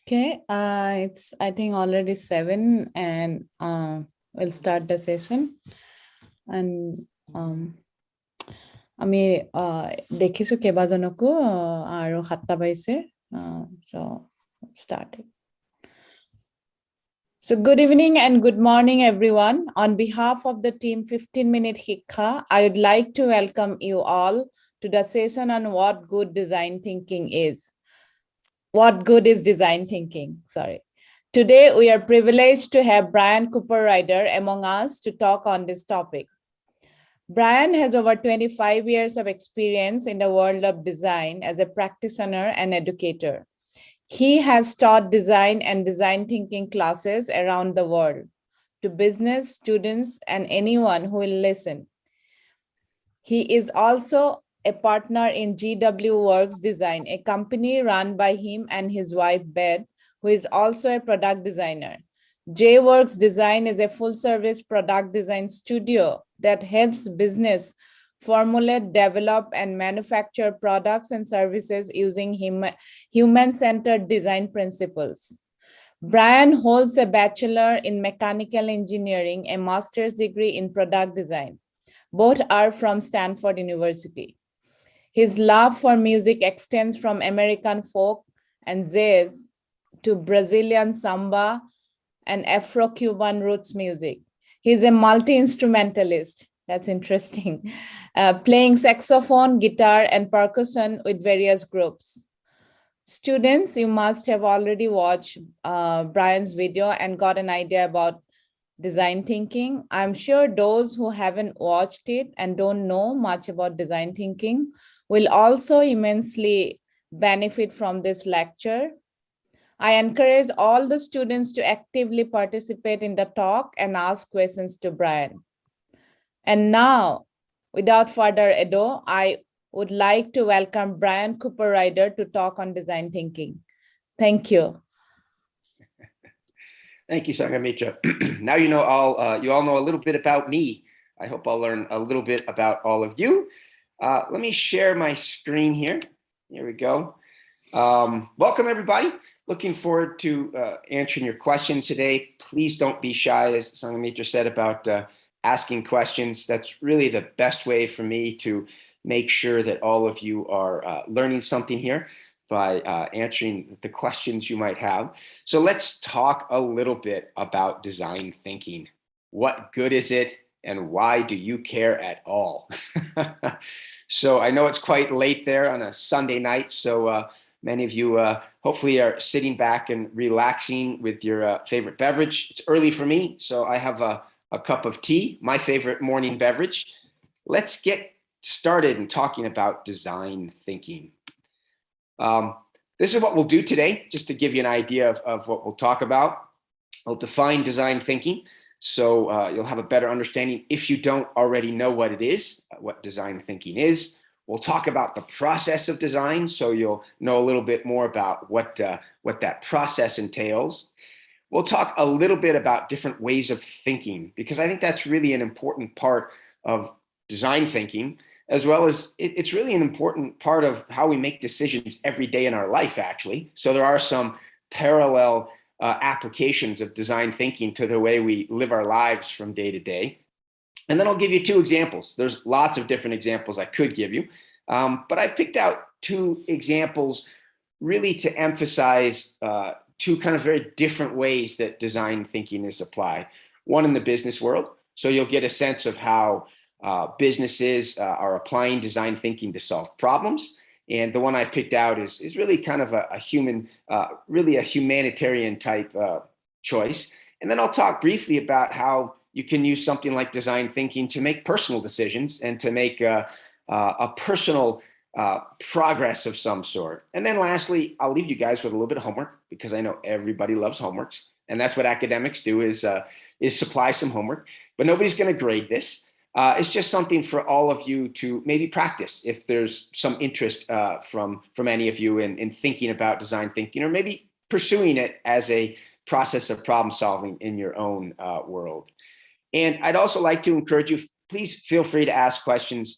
Okay, it's I think already 7 and we'll start the session. And আমি দেখিছো কেইবাজনকো আৰু 7টা পাইছে so start it. So good evening and good morning everyone. On behalf of the team 15-minute Hikha, I would like to welcome you all to the session on what good design thinking is. What good is design thinking? Sorry. Today, we are privileged to have Bryan Cooperrider among us to talk on this topic. Bryan has over 25 years of experience in the world of design as a practitioner and educator. He has taught design and design thinking classes around the world to business, students, and anyone who will listen. He is also a partner in Zworks Design, a company run by him and his wife, Beth, who is also a product designer. Zworks Design is a full-service product design studio that helps business formulate, develop, and manufacture products and services using human-centered design principles. Bryan holds a bachelor in mechanical engineering, a master's degree in product design. Both are from Stanford University. His love for music extends from American folk and jazz to Brazilian samba and Afro-Cuban roots music. He's a multi-instrumentalist, that's interesting, playing saxophone, guitar, and percussion with various groups. Students, you must have already watched Bryan's video and got an idea about design thinking. I'm sure those who haven't watched it and don't know much about design thinking will also immensely benefit from this lecture. I encourage all the students to actively participate in the talk and ask questions to Bryan. And now, without further ado, I would like to welcome Bryan Cooperrider to talk on design thinking. Thank you. Thank you, Sangamitra. Now you all know a little bit about me. I hope I'll learn a little bit about all of you. Let me share my screen here. Here we go. Welcome, everybody. Looking forward to answering your questions today. Please don't be shy, as Sangamitra said, about asking questions. That's really the best way for me to make sure that all of you are learning something here by answering the questions you might have. So let's talk a little bit about design thinking. What good is it, and why do you care at all? So I know it's quite late there on a Sunday night, so many of you hopefully are sitting back and relaxing with your favorite beverage. It's early for me, so I have a cup of tea, my favorite morning beverage. Let's get started in talking about design thinking. This is what we'll do today, just to give you an idea of what we'll talk about. I'll define design thinking, so you'll have a better understanding if you don't already know what it is, what design thinking is. We'll talk about the process of design, so you'll know a little bit more about what that process entails. We'll talk a little bit about different ways of thinking, because I think that's really an important part of design thinking, as well as it's really an important part of how we make decisions every day in our life, actually. So there are some parallel applications of design thinking to the way we live our lives from day to day. And then I'll give you 2 examples. There's lots of different examples I could give you, but I've picked out 2 examples really to emphasize 2 kind of very different ways that design thinking is applied. One in the business world, so you'll get a sense of how businesses are applying design thinking to solve problems. And the one I picked out is really kind of a human, really a humanitarian type choice. And then I'll talk briefly about how you can use something like design thinking to make personal decisions and to make a personal progress of some sort. And then lastly, I'll leave you guys with a little bit of homework, because I know everybody loves homeworks. And that's what academics do, is supply some homework. But nobody's going to grade this. It's just something for all of you to maybe practice if there's some interest from any of you in thinking about design thinking, or maybe pursuing it as a process of problem solving in your own world. And I'd also like to encourage you, please feel free to ask questions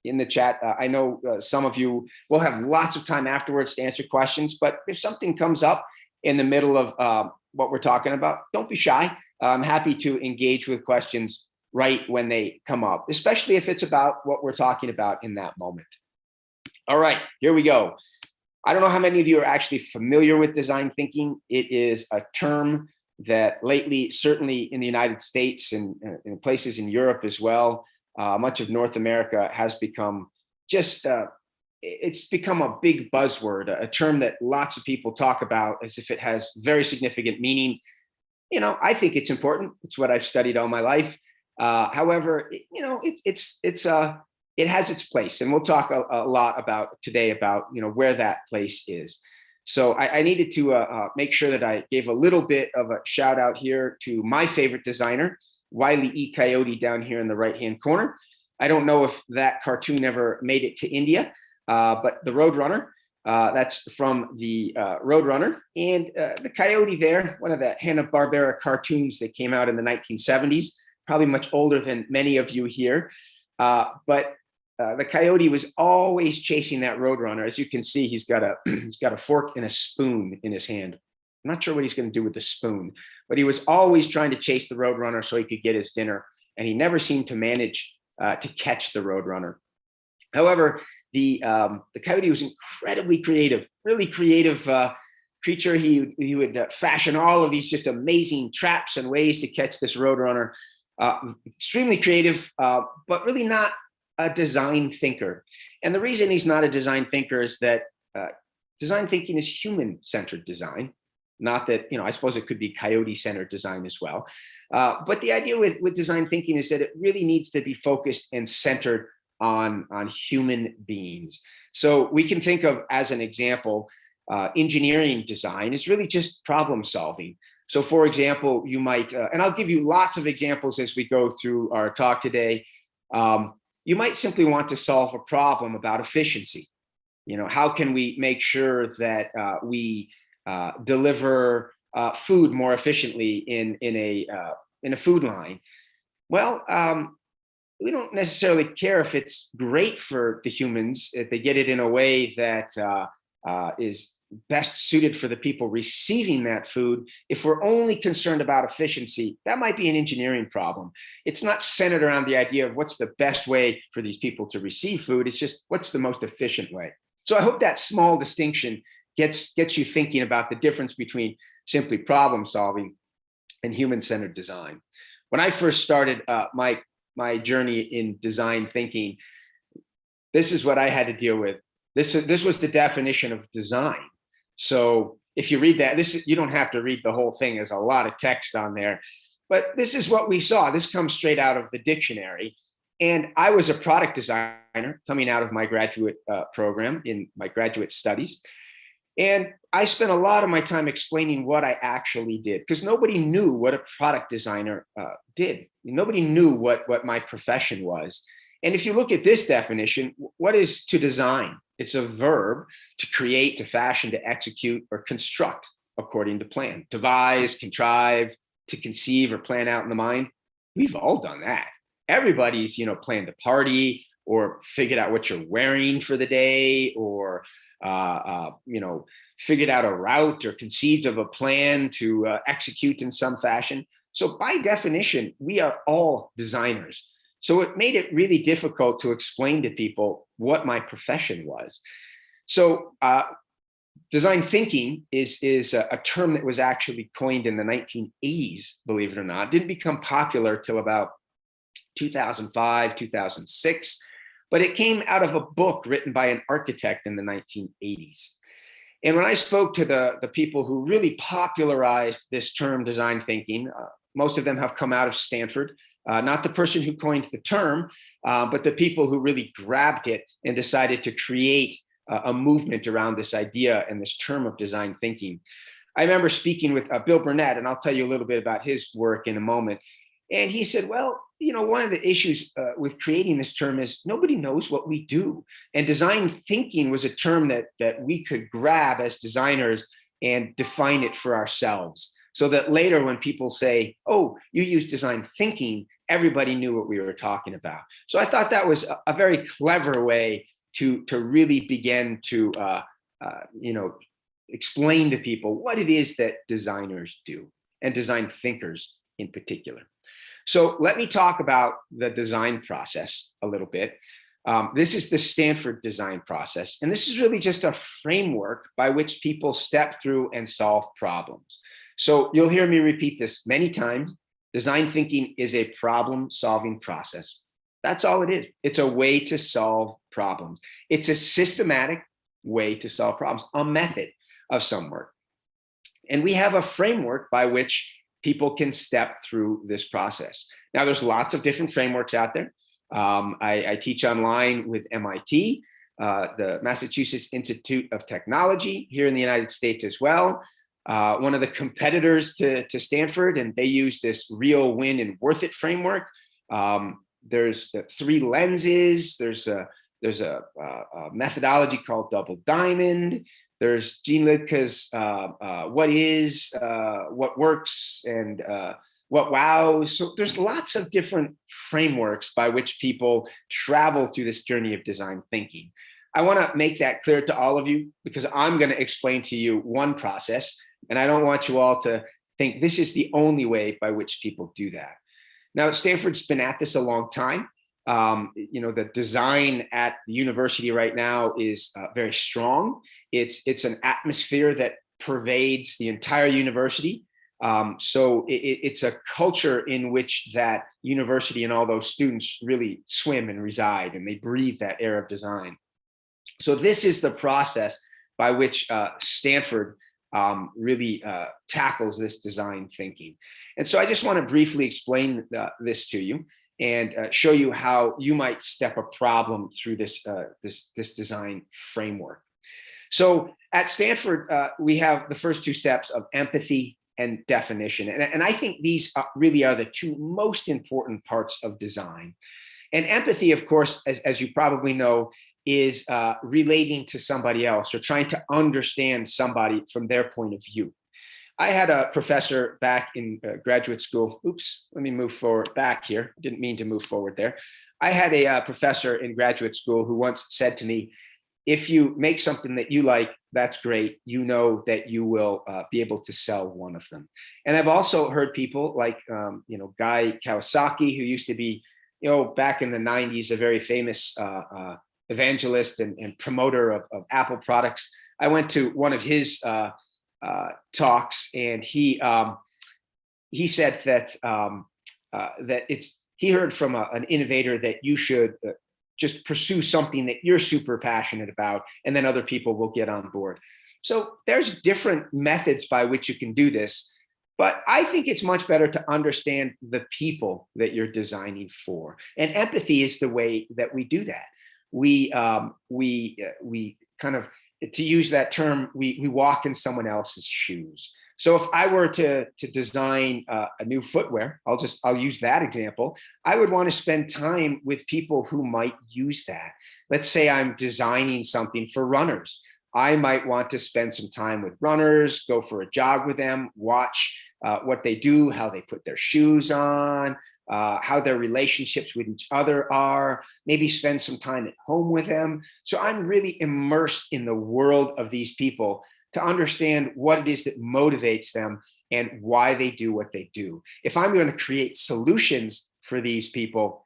in the chat. I know some of you will have lots of time afterwards to answer questions, but if something comes up in the middle of what we're talking about, don't be shy. I'm happy to engage with questions right when they come up, especially if it's about what we're talking about in that moment. All right, here we go. I don't know how many of you are actually familiar with design thinking. It is a term that lately, certainly in the United States and in places in Europe as well, much of North America has become just, it's become a big buzzword, a term that lots of people talk about as if it has very significant meaning. You know, I think it's important. It's what I've studied all my life. However, you know, it has its place, and we'll talk a lot about today about, you know, where that place is. So I needed to make sure that I gave a little bit of a shout out here to my favorite designer, Wile E. Coyote, down here in the right-hand corner. I don't know if that cartoon ever made it to India, but the Roadrunner, that's from the Roadrunner. And the coyote there, one of the Hanna-Barbera cartoons that came out in the 1970s, probably much older than many of you here. But the coyote was always chasing that Roadrunner. As you can see, he's got a fork and a spoon in his hand. I'm not sure what he's going to do with the spoon, but he was always trying to chase the Roadrunner so he could get his dinner, and he never seemed to manage to catch the Roadrunner. However, the coyote was incredibly creative, really creative creature. He would fashion all of these just amazing traps and ways to catch this Roadrunner. Extremely creative, but really not a design thinker. And the reason he's not a design thinker is that design thinking is human-centered design. Not that, you know, I suppose it could be coyote-centered design as well. But the idea with design thinking is that it really needs to be focused and centered on human beings. So we can think of, as an example, engineering design is really just problem solving. So for example, you might, and I'll give you lots of examples as we go through our talk today. You might simply want to solve a problem about efficiency. You know, how can we make sure that we deliver food more efficiently in a food line? Well, we don't necessarily care if it's great for the humans, if they get it in a way that is best suited for the people receiving that food. If we're only concerned about efficiency, that might be an engineering problem. It's not centered around the idea of what's the best way for these people to receive food. It's just what's the most efficient way. So I hope that small distinction gets you thinking about the difference between simply problem solving and human-centered design. When I first started my journey in design thinking, this is what I had to deal with. This was the definition of design. So if you read that, you don't have to read the whole thing. There's a lot of text on there, but this is what we saw. This comes straight out of the dictionary. And I was a product designer coming out of my graduate program in my graduate studies. And I spent a lot of my time explaining what I actually did, because nobody knew what a product designer did. Nobody knew what my profession was. And if you look at this definition, what is to design? It's a verb: to create, to fashion, to execute, or construct according to plan. Devise, contrive, to conceive or plan out in the mind. We've all done that. Everybody's, you know, planned a party or figured out what you're wearing for the day, or you know, figured out a route or conceived of a plan to execute in some fashion. So by definition, we are all designers. So it made it really difficult to explain to people what my profession was. So design thinking is a term that was actually coined in the 1980s, believe it or not. It didn't become popular till about 2005, 2006, but it came out of a book written by an architect in the 1980s. And when I spoke to the people who really popularized this term design thinking, most of them have come out of Stanford. Not the person who coined the term, but the people who really grabbed it and decided to create a movement around this idea and this term of design thinking. I remember speaking with Bill Burnett, and I'll tell you a little bit about his work in a moment. And he said, well, you know, one of the issues with creating this term is nobody knows what we do. And design thinking was a term that we could grab as designers and define it for ourselves. so that later when people say, oh, you use design thinking, everybody knew what we were talking about. So I thought that was a very clever way to really begin to explain to people what it is that designers do, and design thinkers in particular. So let me talk about the design process a little bit. This is the Stanford design process, and this is really just a framework by which people step through and solve problems. So you'll hear me repeat this many times. Design thinking is a problem-solving process. That's all it is. It's a way to solve problems. It's a systematic way to solve problems, a method of some work. And we have a framework by which people can step through this process. Now, there's lots of different frameworks out there. I teach online with MIT, the Massachusetts Institute of Technology here in the United States as well. One of the competitors to Stanford, and they use this real, win, and worth it framework. There's the 3 lenses. There's a methodology called Double Diamond. There's Gene Lidke's what is, what works, and what wows. So there's lots of different frameworks by which people travel through this journey of design thinking. I want to make that clear to all of you, because I'm going to explain to you one process, and I don't want you all to think this is the only way by which people do that. Now, Stanford's been at this a long time. The design at the university right now is very strong. It's an atmosphere that pervades the entire university. So it's a culture in which that university and all those students really swim and reside, and they breathe that air of design. So this is the process by which Stanford really tackles this design thinking. And so I just want to briefly explain this to you and show you how you might step a problem through this design framework. So at Stanford, we have the first 2 steps of empathy and definition. And I think these really are the 2 most important parts of design. And empathy, of course, as you probably know, is relating to somebody else or trying to understand somebody from their point of view. I had a professor back in graduate school. Oops, let me move forward back here. Didn't mean to move forward there. I had a professor in graduate school who once said to me, if you make something that you like, that's great. You know that you will be able to sell one of them. And I've also heard people like, Guy Kawasaki, who used to be, back in the 90s, a very famous evangelist and promoter of Apple products. I went to one of his talks, and he said that he heard from an innovator that you should just pursue something that you're super passionate about, and then other people will get on board. So there's different methods by which you can do this, but I think it's much better to understand the people that you're designing for. And empathy is the way that we do that. We kind of, to use that term, we walk in someone else's shoes. So if I were to design a new footwear, I'll use that example. I would want to spend time with people who might use that. Let's say I'm designing something for runners. I might want to spend some time with runners, go for a jog with them, watch what they do, how they put their shoes on, how their relationships with each other are, maybe spend some time at home with them. So I'm really immersed in the world of these people to understand what it is that motivates them and why they do what they do. If I'm going to create solutions for these people,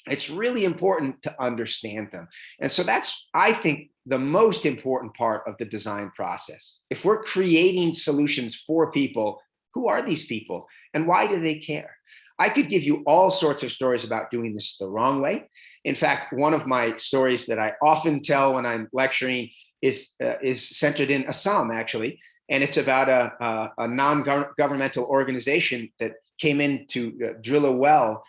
it's really important to understand them. And so that's, I think, the most important part of the design process. If we're creating solutions for people, who are these people and why do they care? I could give you all sorts of stories about doing this the wrong way. In fact, one of my stories that I often tell when I'm lecturing is centered in Assam, actually. And it's about a non-governmental organization that came in to drill a well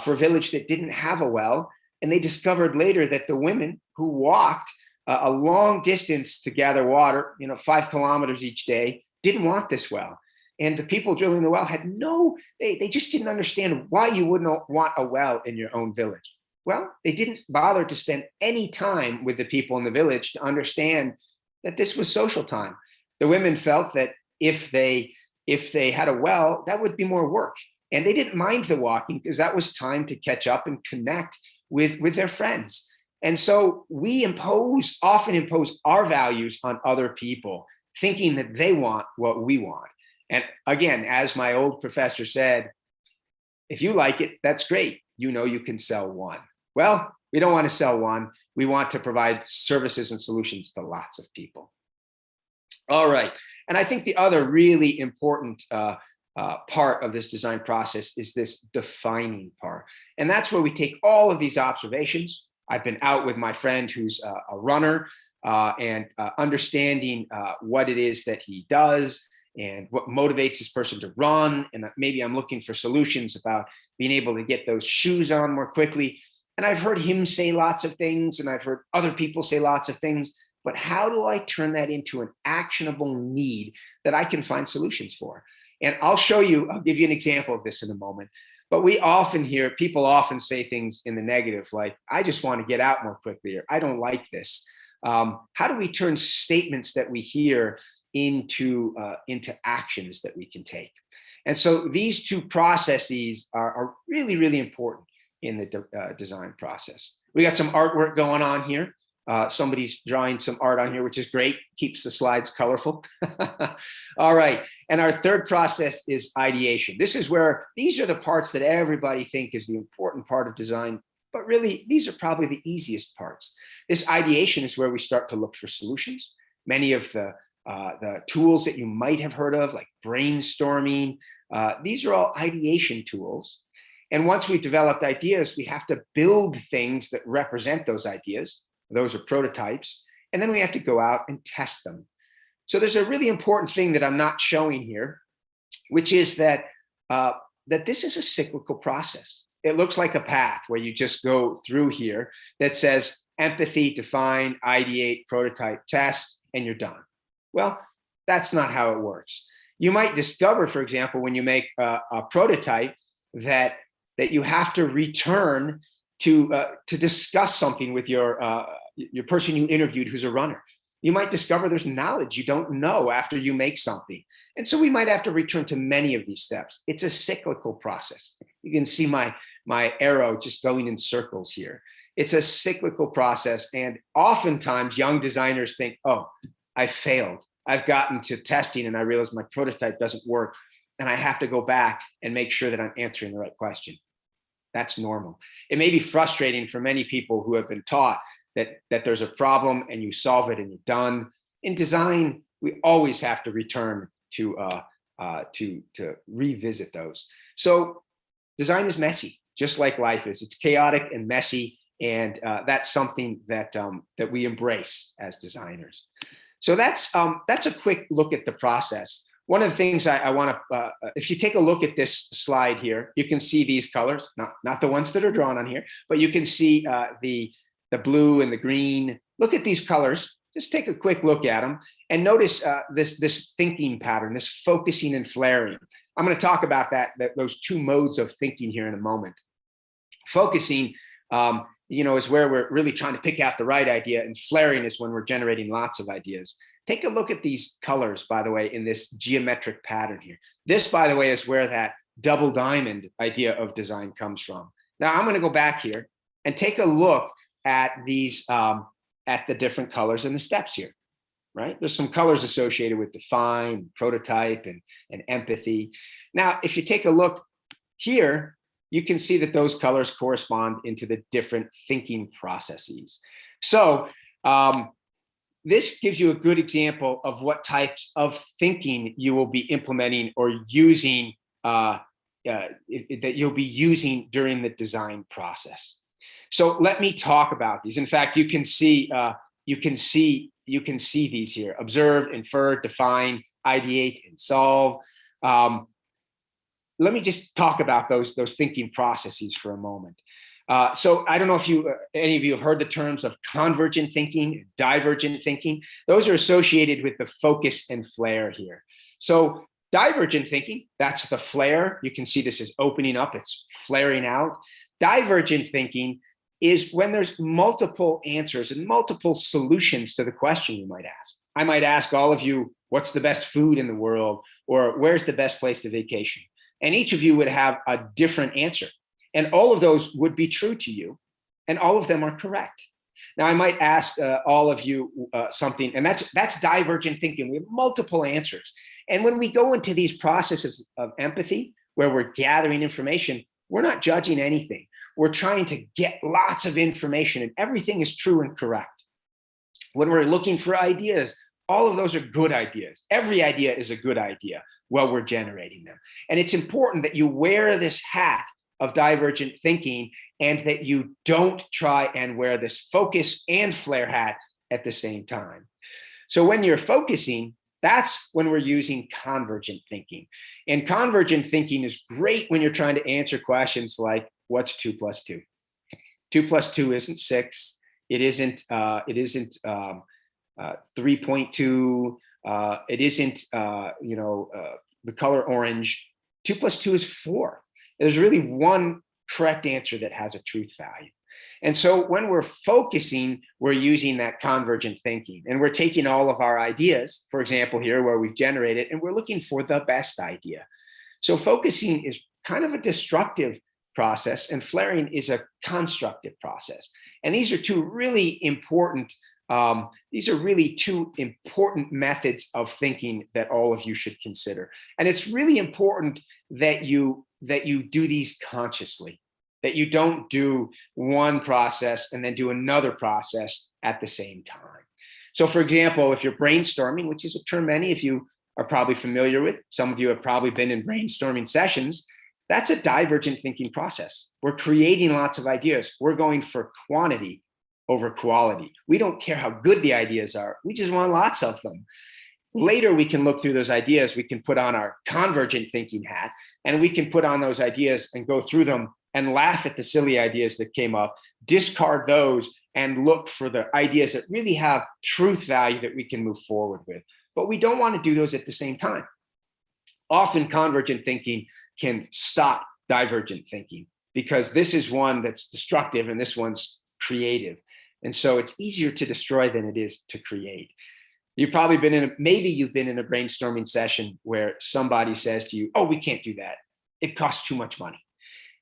for a village that didn't have a well. And they discovered later that the women who walked a long distance to gather water, 5 kilometers each day, didn't want this well. And the people drilling the well had they just didn't understand why you wouldn't want a well in your own village. Well, they didn't bother to spend any time with the people in the village to understand that this was social time. The women felt that if they if they had a well, that would be more work. And they didn't mind the walking because that was time to catch up and connect with their friends. And so we often impose our values on other people, thinking that they want what we want. And again, as my old professor said, if you like it, that's great. You know you can sell one. Well, we don't want to sell one. We want to provide services and solutions to lots of people. All right. And I think the other really important part of this design process is this defining part. And that's where we take all of these observations. I've been out with my friend who's a runner and understanding what it is that he does and what motivates this person to run. And maybe I'm looking for solutions about being able to get those shoes on more quickly. And I've heard him say lots of things, and I've heard other people say lots of things, but how do I turn that into an actionable need that I can find solutions for? And I'll give you an example of this in a moment. But people often say things in the negative, like, I just want to get out more quickly, or I don't like this. How do we turn statements that we hear into actions that we can take? And so these two processes are really, really important in the design process. We got some artwork going on here. Somebody's drawing some art on here, which is great. Keeps the slides colorful. All right. And our third process is ideation. These are the parts that everybody think is the important part of design, but really these are probably the easiest parts. This ideation is where we start to look for solutions. Many of the tools that you might have heard of, like brainstorming, these are all ideation tools. And once we've developed ideas, we have to build things that represent those ideas. Those are prototypes. And then we have to go out and test them. So there's a really important thing that I'm not showing here, which is that this is a cyclical process. It looks like a path where you just go through here that says empathy, define, ideate, prototype, test, and you're done. Well, that's not how it works. You might discover, for example, when you make a prototype that you have to return to discuss something with your person you interviewed who's a runner. You might discover there's knowledge you don't know after you make something. And so we might have to return to many of these steps. It's a cyclical process. You can see my arrow just going in circles here. It's a cyclical process. And oftentimes young designers think, oh, I failed. I've gotten to testing and I realized my prototype doesn't work. And I have to go back and make sure that I'm answering the right question. That's normal. It may be frustrating for many people who have been taught that there's a problem and you solve it and you're done. In design, we always have to return to revisit those. So design is messy, just like life is. It's chaotic and messy, and that's something that we embrace as designers. So that's a quick look at the process. One of the things I want to, if you take a look at this slide here, you can see these colors, not the ones that are drawn on here, but you can see the blue and the green. Look at these colors. Just take a quick look at them and notice this thinking pattern, this focusing and flaring. I'm going to talk about those two modes of thinking here in a moment. Focusing, is where we're really trying to pick out the right idea, and flaring is when we're generating lots of ideas. Take a look at these colors, by the way, in this geometric pattern here. This, by the way, is where that double diamond idea of design comes from. Now I'm going to go back here and take a look at these, at the different colors and the steps here, right? There's some colors associated with define, prototype, and empathy. Now, if you take a look here, you can see that those colors correspond into the different thinking processes. So, this gives you a good example of what types of thinking you will be implementing or using, that you'll be using during the design process. So let me talk about these. In fact, you can see these here: observe, infer, define, ideate, and solve. Let me just talk about those thinking processes for a moment. So I don't know if any of you have heard the terms of convergent thinking, divergent thinking. Those are associated with the focus and flare here. So divergent thinking, that's the flare. You can see this is opening up, it's flaring out. Divergent thinking is when there's multiple answers and multiple solutions to the question you might ask. I might ask all of you, what's the best food in the world? or where's the best place to vacation? And each of you would have a different answer. And all of those would be true to you. And all of them are correct. Now, I might ask all of you something, and that's divergent thinking. We have multiple answers. And when we go into these processes of empathy, where we're gathering information, we're not judging anything. We're trying to get lots of information, and everything is true and correct. When we're looking for ideas, all of those are good ideas. Every idea is a good idea while we're generating them. And it's important that you wear this hat of divergent thinking and that you don't try and wear this focus and flare hat at the same time. So when you're focusing, that's when we're using convergent thinking. And convergent thinking is great when you're trying to answer questions like, what's 2 plus 2? 2 plus 2 isn't 6. It isn't 3.2. It isn't the color orange. 2 plus 2 is 4. There's really one correct answer that has a truth value. And so when we're focusing, we're using that convergent thinking, and we're taking all of our ideas, for example, here where we've generated, and we're looking for the best idea. So focusing is kind of a destructive process, and flaring is a constructive process. And these are two really important methods of thinking that all of you should consider. And it's really important that you do these consciously, that you don't do one process and then do another process at the same time. So for example, if you're brainstorming, which is a term many of you are probably familiar with, some of you have probably been in brainstorming sessions, that's a divergent thinking process. We're creating lots of ideas. We're going for quantity over quality. We don't care how good the ideas are. We just want lots of them. Later, we can look through those ideas. We can put on our convergent thinking hat, and we can put on those ideas and go through them and laugh at the silly ideas that came up, discard those, and look for the ideas that really have truth value that we can move forward with. But we don't want to do those at the same time. Often convergent thinking can stop divergent thinking because this is one that's destructive and this one's creative. And so it's easier to destroy than it is to create. You've probably been maybe you've been in a brainstorming session where somebody says to you, oh, we can't do that. It costs too much money.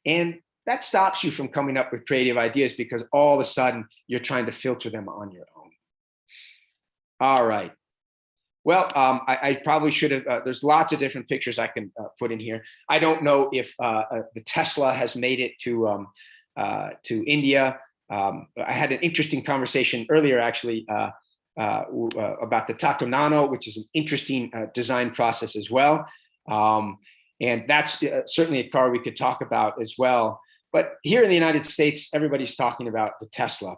And that stops you from coming up with creative ideas because all of a sudden you're trying to filter them on your own. All right. Well, I probably should have, there's lots of different pictures I can put in here. I don't know if the Tesla has made it to India. I had an interesting conversation earlier, actually, about the Tato Nano, which is an interesting design process as well. And that's certainly a car we could talk about as well. But here in the United States, everybody's talking about the Tesla.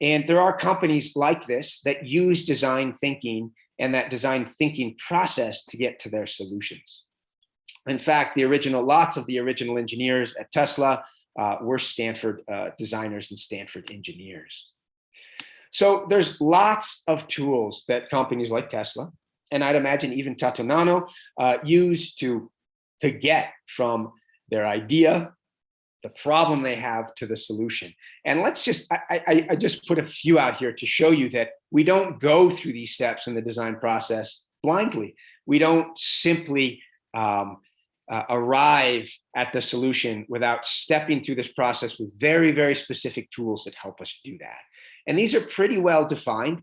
And there are companies like this that use design thinking and that design thinking process to get to their solutions. In fact, lots of the original engineers at Tesla were Stanford designers and Stanford engineers. So there's lots of tools that companies like Tesla, and I'd imagine even Tato Nano, use to get from their idea, the problem they have, to the solution. And let's just, I just put a few out here to show you that we don't go through these steps in the design process blindly. We don't simply arrive at the solution without stepping through this process with very, very specific tools that help us do that. And these are pretty well defined.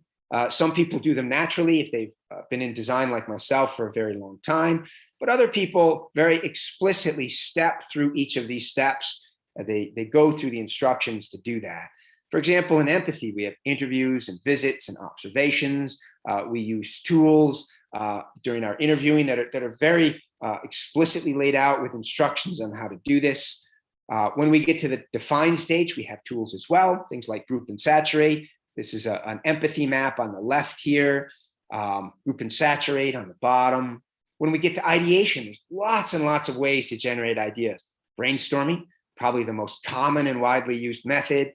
Some people do them naturally if they've been in design like myself for a very long time, but other people very explicitly step through each of these steps. They go through the instructions to do that. For example, in empathy, we have interviews and visits and observations. We use tools during our interviewing that are very explicitly laid out with instructions on how to do this. When we get to the define stage, we have tools as well, things like group and saturate. This is an empathy map on the left here, group and saturate on the bottom. When we get to ideation, there's lots and lots of ways to generate ideas. Brainstorming, probably the most common and widely used method.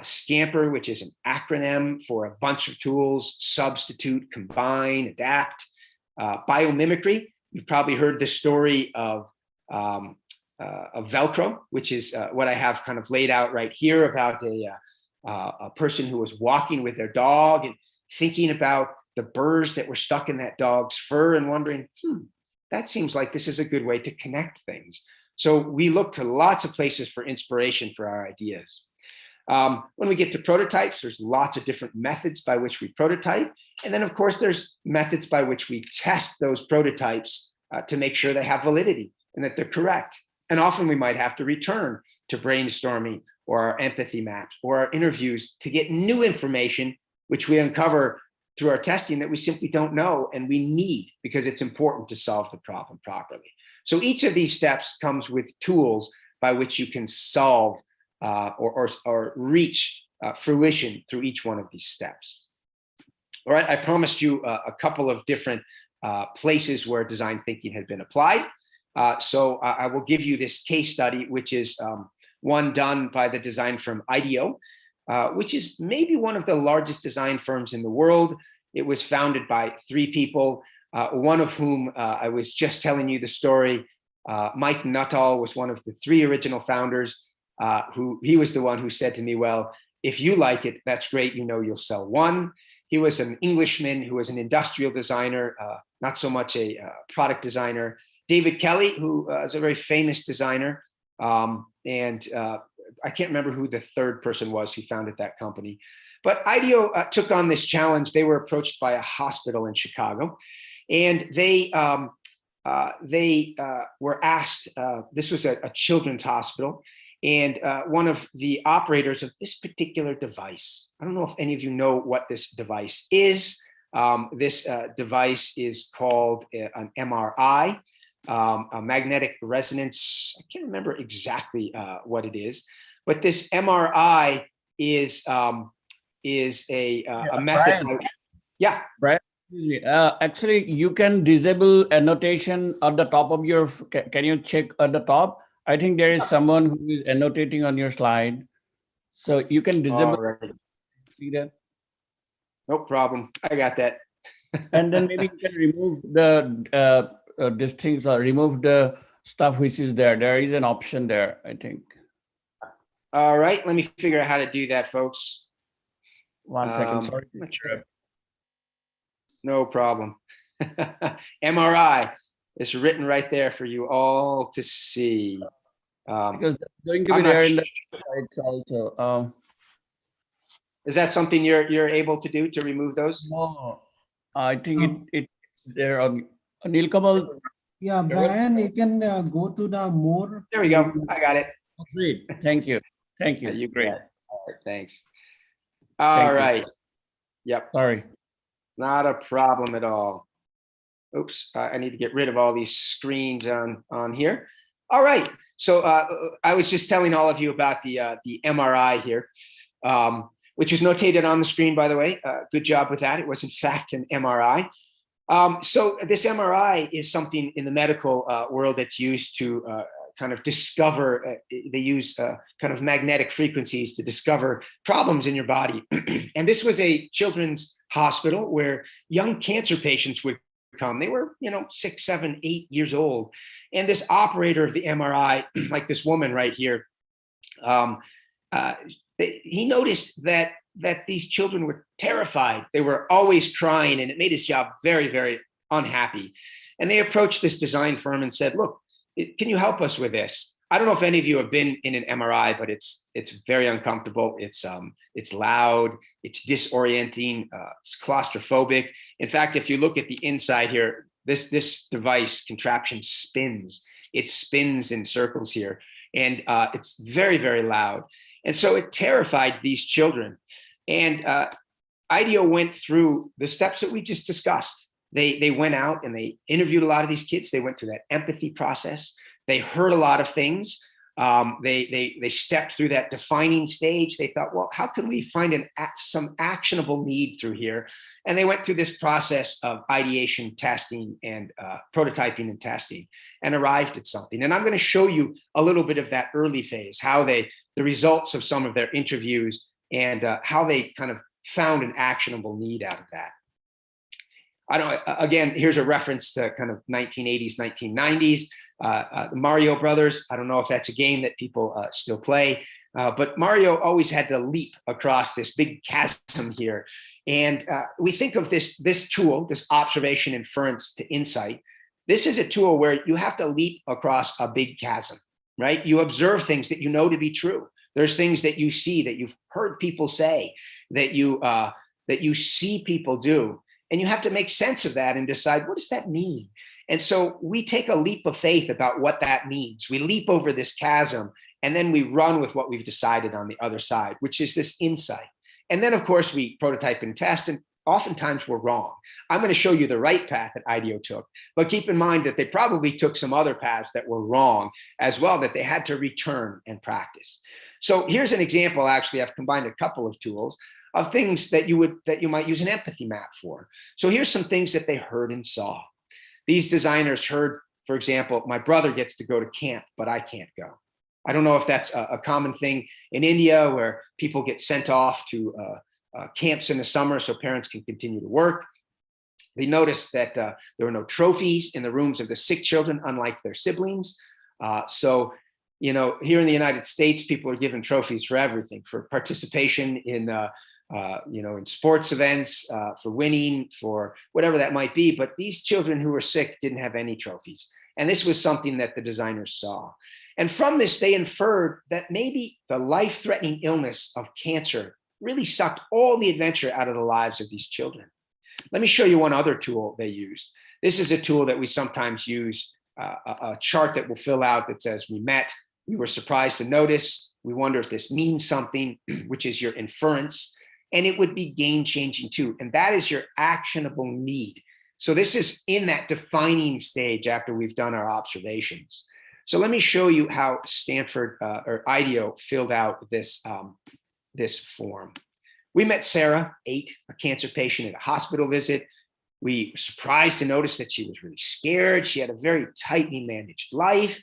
Scamper, which is an acronym for a bunch of tools: substitute, combine, adapt. Biomimicry, you've probably heard the story of Velcro, which is what I have kind of laid out right here about a person who was walking with their dog and thinking about the burrs that were stuck in that dog's fur and wondering, that seems like this is a good way to connect things. So we look to lots of places for inspiration for our ideas. When we get to prototypes, there's lots of different methods by which we prototype. And then, of course, there's methods by which we test those prototypes to make sure they have validity and that they're correct. And often we might have to return to brainstorming or our empathy maps or our interviews to get new information, which we uncover through our testing that we simply don't know and we need because it's important to solve the problem properly. So each of these steps comes with tools by which you can solve or reach fruition through each one of these steps. All right, I promised you a couple of different places where design thinking had been applied. So I will give you this case study, which is one done by the design firm IDEO, which is maybe one of the largest design firms in the world. It was founded by 3 people, one of whom I was just telling you the story. Mike Nuttall was one of the 3 original founders. He was the one who said to me, well, if you like it, that's great. You know, you'll sell one. He was an Englishman who was an industrial designer, not so much a product designer. David Kelly, who is a very famous designer. And I can't remember who the 3rd person was who founded that company. But IDEO took on this challenge. They were approached by a hospital in Chicago, and they were asked, this was a children's hospital, and one of the operators of this particular device, I don't know if any of you know what this device is. This device is called an MRI, a magnetic resonance. I can't remember exactly what it is, but this MRI is a method. Bryan, Yeah. Bryan, actually, you can disable annotation at the top of your. Can you check at the top? I think there is someone who is annotating on your slide, so you can disable. All right. See that? No problem. I got that. And then maybe you can remove the these things or remove the stuff which is there. There is an option there, I think. All right. Let me figure out how to do that, folks. 1 second. Sorry. No problem. MRI is written right there for you all to see. Because that's going to be there in the slides also. Is that something you're able to do to remove those? No, I think it's there on Nilkamal. Yeah, Bryan, you can go to the more. There we go. I got it. Great. Thank you. Thank you. You Great. all right, thanks. All right. Yep. Sorry. Not a problem at all. Oops, I need to get rid of all these screens on here. All right. So I was just telling all of you about the MRI here, which is notated on the screen, by the way. Good job with that. It was in fact an MRI. So this MRI is something in the medical world that's used to kind of discover, they use kind of magnetic frequencies to discover problems in your body. And this was a children's hospital where young cancer patients would come. They were, 6, 7, 8 years old. And this operator of the MRI, like this woman right here, he noticed that these children were terrified. They were always crying, and it made his job very, very unhappy. And they approached this design firm and said, look, can you help us with this? I don't know if any of you have been in an MRI, but it's very uncomfortable. It's loud, it's disorienting, it's claustrophobic. In fact, if you look at the inside here, this device contraption spins. It spins in circles here, and it's very, very loud. And so it terrified these children. And IDEO went through the steps that we just discussed. They went out and they interviewed a lot of these kids. They went through that empathy process. They heard a lot of things. They stepped through that defining stage. They thought, well, how can we find some actionable need through here? And they went through this process of ideation, testing, and prototyping and testing, and arrived at something. And I'm going to show you a little bit of that early phase, how the results of some of their interviews and how they kind of found an actionable need out of that. I don't. Again, here's a reference to kind of 1980s, 1990s. The Mario Brothers. I don't know if that's a game that people still play, but Mario always had to leap across this big chasm here. And we think of this tool, this observation inference to insight, This is a tool where you have to leap across a big chasm, right? You observe things that you know to be true. There's things that you see, that you've heard people say, that you see people do, and you have to make sense of that and decide, what does that mean? And so we take a leap of faith about what that means. We leap over this chasm, and then we run with what we've decided on the other side, which is this insight. And then, of course, we prototype and test, and oftentimes we're wrong. I'm going to show you the right path that IDEO took, but keep in mind that they probably took some other paths that were wrong as well, that they had to return and practice. So here's an example. Actually, I've combined a couple of tools of things that you might use an empathy map for. So here's some things that they heard and saw. These designers heard, for example, my brother gets to go to camp, but I can't go. I don't know if that's a common thing in India, where people get sent off to camps in the summer so parents can continue to work. They noticed that there were no trophies in the rooms of the sick children, unlike their siblings. So, you know, here in the United States, people are given trophies for everything, for participation in, you know, in sports events, for winning, for whatever that might be. But these children who were sick didn't have any trophies. And this was something that the designers saw. And from this, they inferred that maybe the life-threatening illness of cancer really sucked all the adventure out of the lives of these children. Let me show you one other tool they used. This is a tool that we sometimes use, a chart that will fill out that says, we met, we were surprised to notice, we wonder if this means something, which is your inference, and it would be game-changing too. And that is your actionable need. So this is in that defining stage after we've done our observations. So let me show you how Stanford or IDEO filled out this, this form. We met Sarah, 8, a cancer patient, at a hospital visit. We were surprised to notice that she was really scared. She had a very tightly managed life.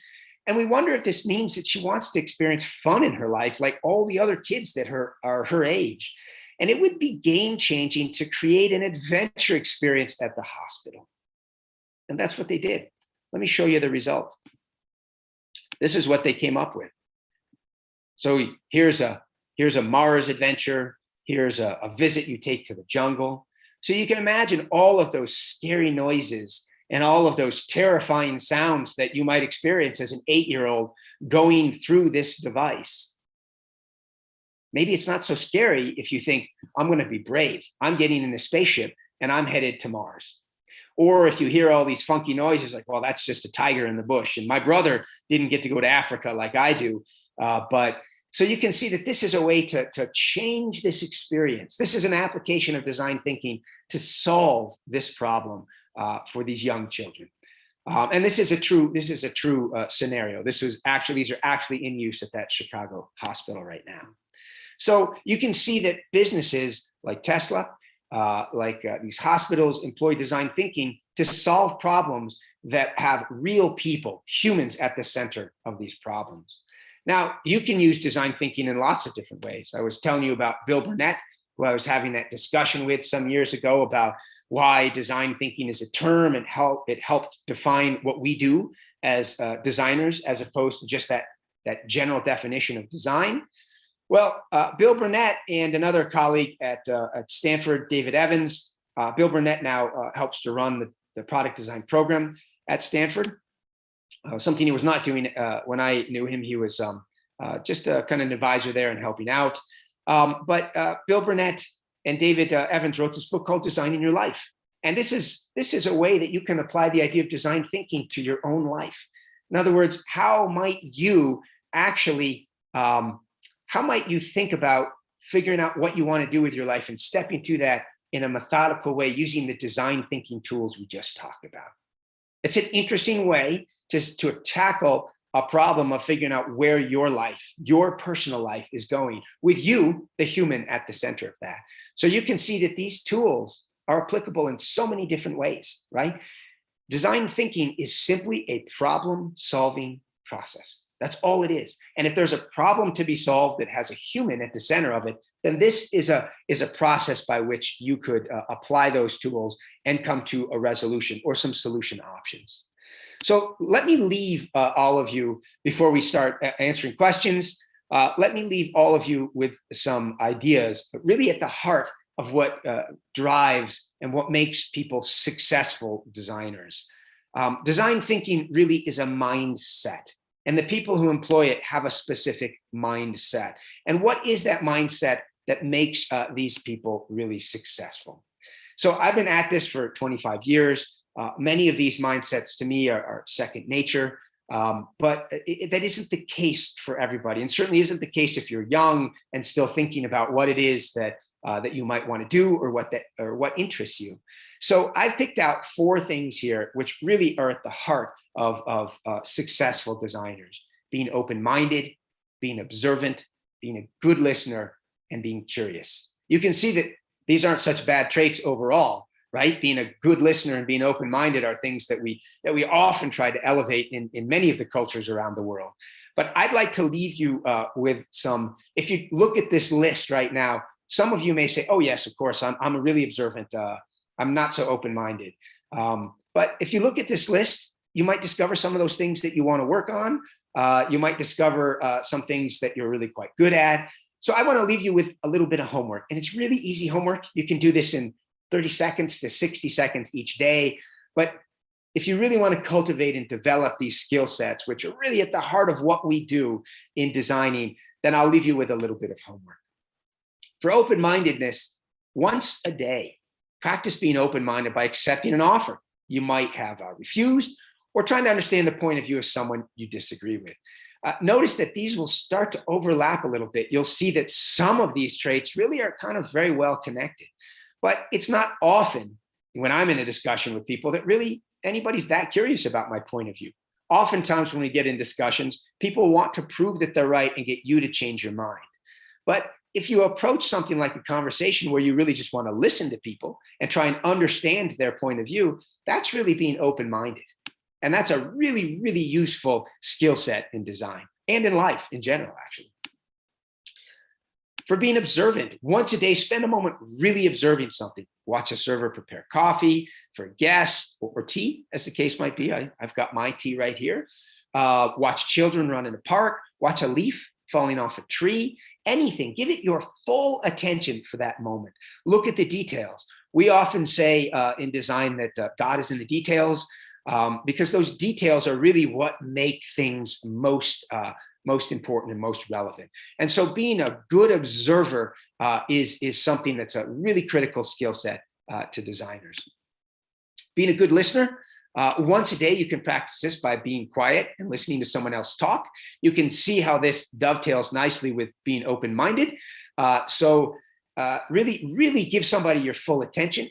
And we wonder if this means that she wants to experience fun in her life like all the other kids that are her age. And it would be game-changing to create an adventure experience at the hospital. And that's what they did. Let me show you the result. This is what they came up with. So here's a Mars adventure. Here's a visit you take to the jungle. So you can imagine all of those scary noises and all of those terrifying sounds that you might experience as an 8-year-old going through this device. Maybe it's not so scary if you think, I'm going to be brave. I'm getting in a spaceship and I'm headed to Mars. Or if you hear all these funky noises, like, well, that's just a tiger in the bush. And my brother didn't get to go to Africa like I do. But so you can see that this is a way to change this experience. This is an application of design thinking to solve this problem for these young children. And this is a true scenario. These are actually in use at that Chicago hospital right now. So you can see that businesses like Tesla, these hospitals employ design thinking to solve problems that have real people, humans at the center of these problems. Now, you can use design thinking in lots of different ways. I was telling you about Bill Burnett, who I was having that discussion with some years ago about why design thinking is a term and how it helped define what we do as designers, as opposed to just that general definition of design. Well, Bill Burnett and another colleague at Stanford, David Evans, Bill Burnett now helps to run the product design program at Stanford. Something he was not doing when I knew him. He was just a kind of an advisor there and helping out. But Bill Burnett and David Evans wrote this book called Designing Your Life. And this is a way that you can apply the idea of design thinking to your own life. In other words, how might you actually, how might you think about figuring out what you want to do with your life and stepping through that in a methodical way using the design thinking tools we just talked about? It's an interesting way to tackle a problem of figuring out where your life, your personal life is going with you, the human, at the center of that. So you can see that these tools are applicable in so many different ways, right? Design thinking is simply a problem-solving process. That's all it is. And if there's a problem to be solved that has a human at the center of it, then this is a process by which you could apply those tools and come to a resolution or some solution options. So let me leave all of you, before we start answering questions, let me leave all of you with some ideas, but really at the heart of what drives and what makes people successful designers. Design thinking really is a mindset, and the people who employ it have a specific mindset. And what is that mindset that makes these people really successful? So I've been at this for 25 years. Many of these mindsets to me are second nature, but that isn't the case for everybody, and certainly isn't the case if you're young and still thinking about what it is that you might want to do, or what interests you. So I've picked out 4 things here which really are at the heart of successful designers: being open-minded, being observant, being a good listener, and being curious. You can see that these aren't such bad traits overall, right? Being a good listener and being open-minded are things that we often try to elevate in many of the cultures around the world. But I'd like to leave you with some. If you look at this list right now, some of you may say, "Oh yes, of course, I'm a really observant. I'm not so open-minded." But if you look at this list, you might discover some of those things that you want to work on. You might discover some things that you're really quite good at. So I want to leave you with a little bit of homework, and it's really easy homework. You can do this in 30 seconds to 60 seconds each day. But if you really want to cultivate and develop these skill sets, which are really at the heart of what we do in designing, then I'll leave you with a little bit of homework. For open-mindedness, once a day, practice being open-minded by accepting an offer you might have refused, or trying to understand the point of view of someone you disagree with. Notice that these will start to overlap a little bit. You'll see that some of these traits really are kind of very well connected. But it's not often when I'm in a discussion with people that really anybody's that curious about my point of view. Oftentimes when we get in discussions, people want to prove that they're right and get you to change your mind. But if you approach something like a conversation where you really just want to listen to people and try and understand their point of view, that's really being open-minded. And that's a really, really useful skill set in design and in life in general, actually. For being observant, once a day, spend a moment really observing something. Watch a server prepare coffee for a guest, or tea, as the case might be. I've got my tea right here. Watch children run in a park. Watch a leaf falling off a tree. Anything. Give it your full attention for that moment. Look at the details. We often say in design that God is in the details, because those details are really what make things most important and most relevant. And so being a good observer is something that's a really critical skill set to designers. Being a good listener, once a day, you can practice this by being quiet and listening to someone else talk. You can see how this dovetails nicely with being open-minded. Really, really give somebody your full attention.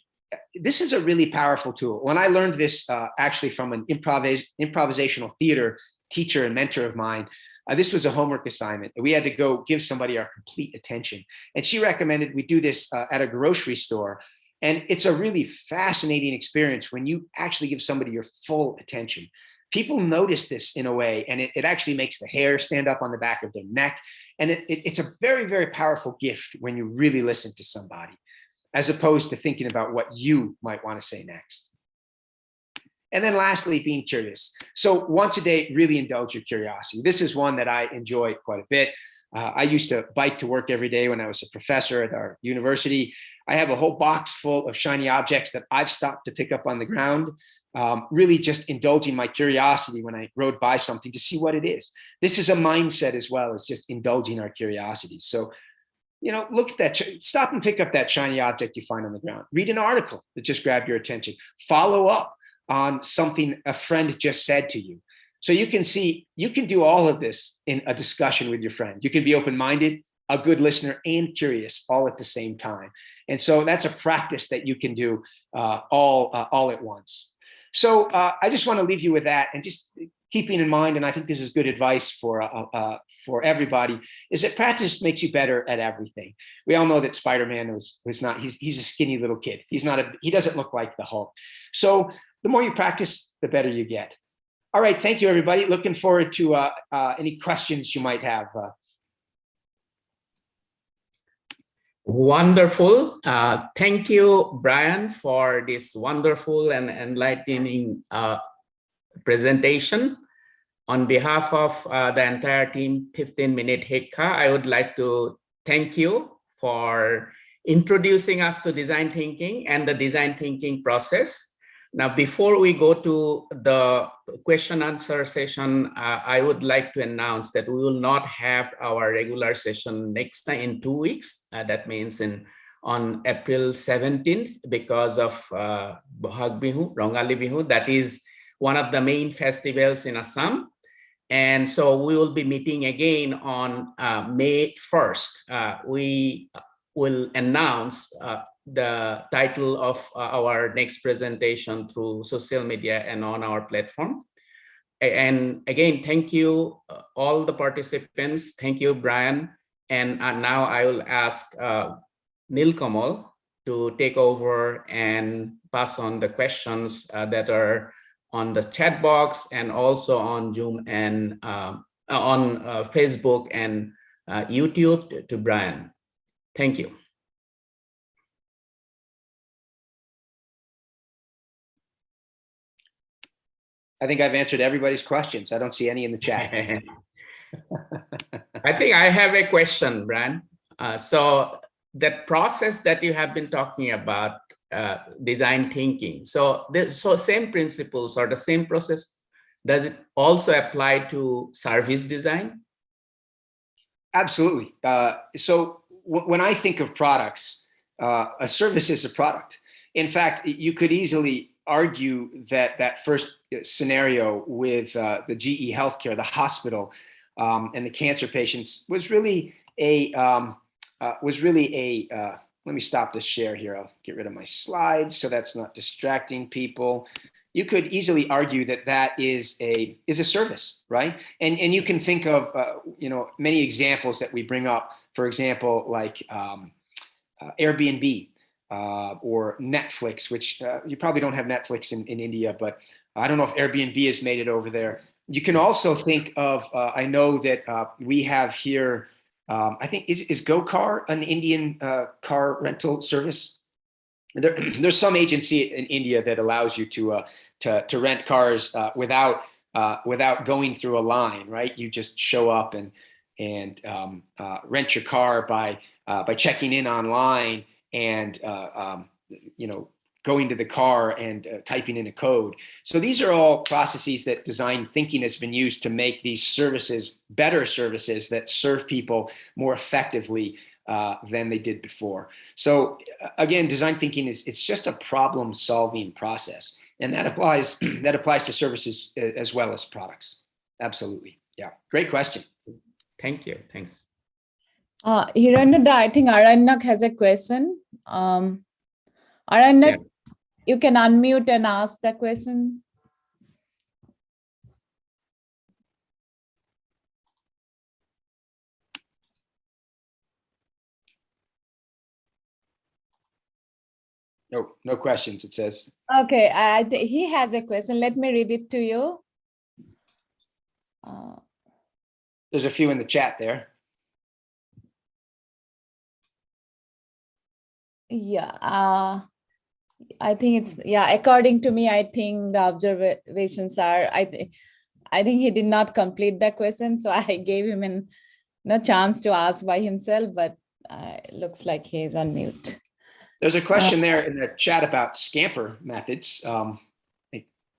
This is a really powerful tool. When I learned this actually from an improvisational theater teacher and mentor of mine, this was a homework assignment. We had to go give somebody our complete attention. And she recommended we do this at a grocery store. And it's a really fascinating experience when you actually give somebody your full attention. People notice this in a way, and it actually makes the hair stand up on the back of their neck. And it's a very, very powerful gift when you really listen to somebody, as opposed to thinking about what you might want to say next. And then lastly, being curious. So once a day, really indulge your curiosity. This is one that I enjoy quite a bit. I used to bike to work every day when I was a professor at our university. I have a whole box full of shiny objects that I've stopped to pick up on the ground, really just indulging my curiosity when I rode by something to see what it is. This is a mindset as well as just indulging our curiosity. So, look at that, stop and pick up that shiny object you find on the ground. Read an article that just grabbed your attention. Follow up on something a friend just said to you. So you can see, you can do all of this in a discussion with your friend. You can be open-minded, a good listener, and curious all at the same time. And so that's a practice that you can do all at once. So I just want to leave you with that, and just keeping in mind, and I think this is good advice for everybody, is that practice makes you better at everything. We all know that Spider-Man was not, he's a skinny little kid. He doesn't look like the Hulk. So the more you practice, the better you get. All right, thank you, everybody. Looking forward to any questions you might have. Wonderful. Thank you, Bryan, for this wonderful and enlightening presentation. On behalf of the entire team, 15-Minute Hikha, I would like to thank you for introducing us to design thinking and the design thinking process. Now, before we go to the question answer session, I would like to announce that we will not have our regular session next time in 2 weeks. That means on April 17th, because of Bohag Bihu, Rongali Bihu. That is one of the main festivals in Assam. And so we will be meeting again on May 1st. We will announce the title of our next presentation through social media and on our platform. And again, thank you all the participants. Thank you, Bryan. And now I will ask Nilkamal to take over and pass on the questions that are on the chat box and also on Zoom and on Facebook and YouTube to Bryan. Thank you. I think I've answered everybody's questions. I don't see any in the chat. I think I have a question, Bryan. So that process that you have been talking about, design thinking. So same principles or the same process, does it also apply to service design? Absolutely. So when I think of products, a service is a product. In fact, you could easily argue that first scenario with the GE Healthcare, the hospital, and the cancer patients was really a let me stop this share here. I'll get rid of my slides so that's not distracting people. You could easily argue that is a service, right? And you can think of many examples that we bring up. For example, like Airbnb or Netflix, which you probably don't have Netflix in India, but I don't know if Airbnb has made it over there. You can also think of I know that we have here. I think is GoCar an Indian car rental service? There's some agency in India that allows you to rent cars without going through a line, right? You just show up and rent your car by checking in online and going to the car and typing in a code. So these are all processes that design thinking has been used to make these services better services that serve people more effectively than they did before. So again, design thinking it's just a problem solving process. And that applies to services as well as products. Absolutely. Yeah. Great question. Thank you. Thanks. Hiranyada, I think Aranyak has a question. Aranyak, you can unmute and ask the question. No questions, it says. Okay, he has a question. Let me read it to you. There's a few in the chat there. Yeah, I think it's, according to me, I think the observations are, I think he did not complete the question, so I gave him no chance to ask by himself, but it looks like he's on mute. There's a question there in the chat about Scamper methods.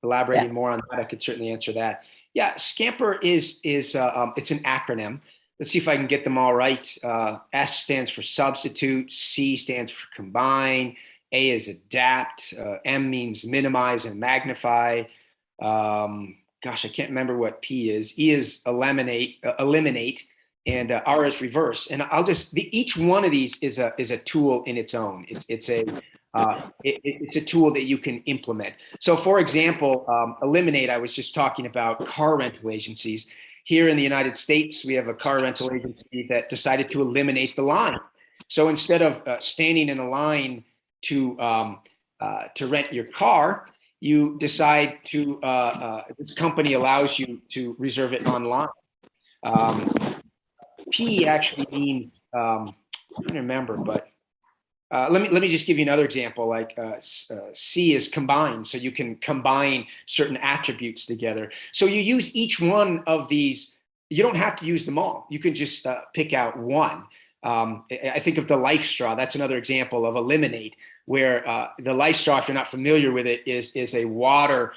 Elaborating more on that, I could certainly answer that. Yeah, Scamper is it's an acronym. Let's see if I can get them all right. S stands for substitute, C stands for combine, A is adapt, M means minimize and magnify. Gosh, I can't remember what P is. E is eliminate, and R is reverse. And I'll just, each one of these is a tool in its own. It's a tool that you can implement. So for example, eliminate, I was just talking about car rental agencies. Here in the United States, we have a car rental agency that decided to eliminate the line. So instead of standing in a line to rent your car, you decide to, this company allows you to reserve it online. P actually means, I don't remember, but let me just give you another example. Like C is combine, so you can combine certain attributes together. So you use each one of these. You don't have to use them all. You can just pick out one. I think of the Life Straw. That's another example of a lemonade, where the Life Straw, if you're not familiar with it, is a water,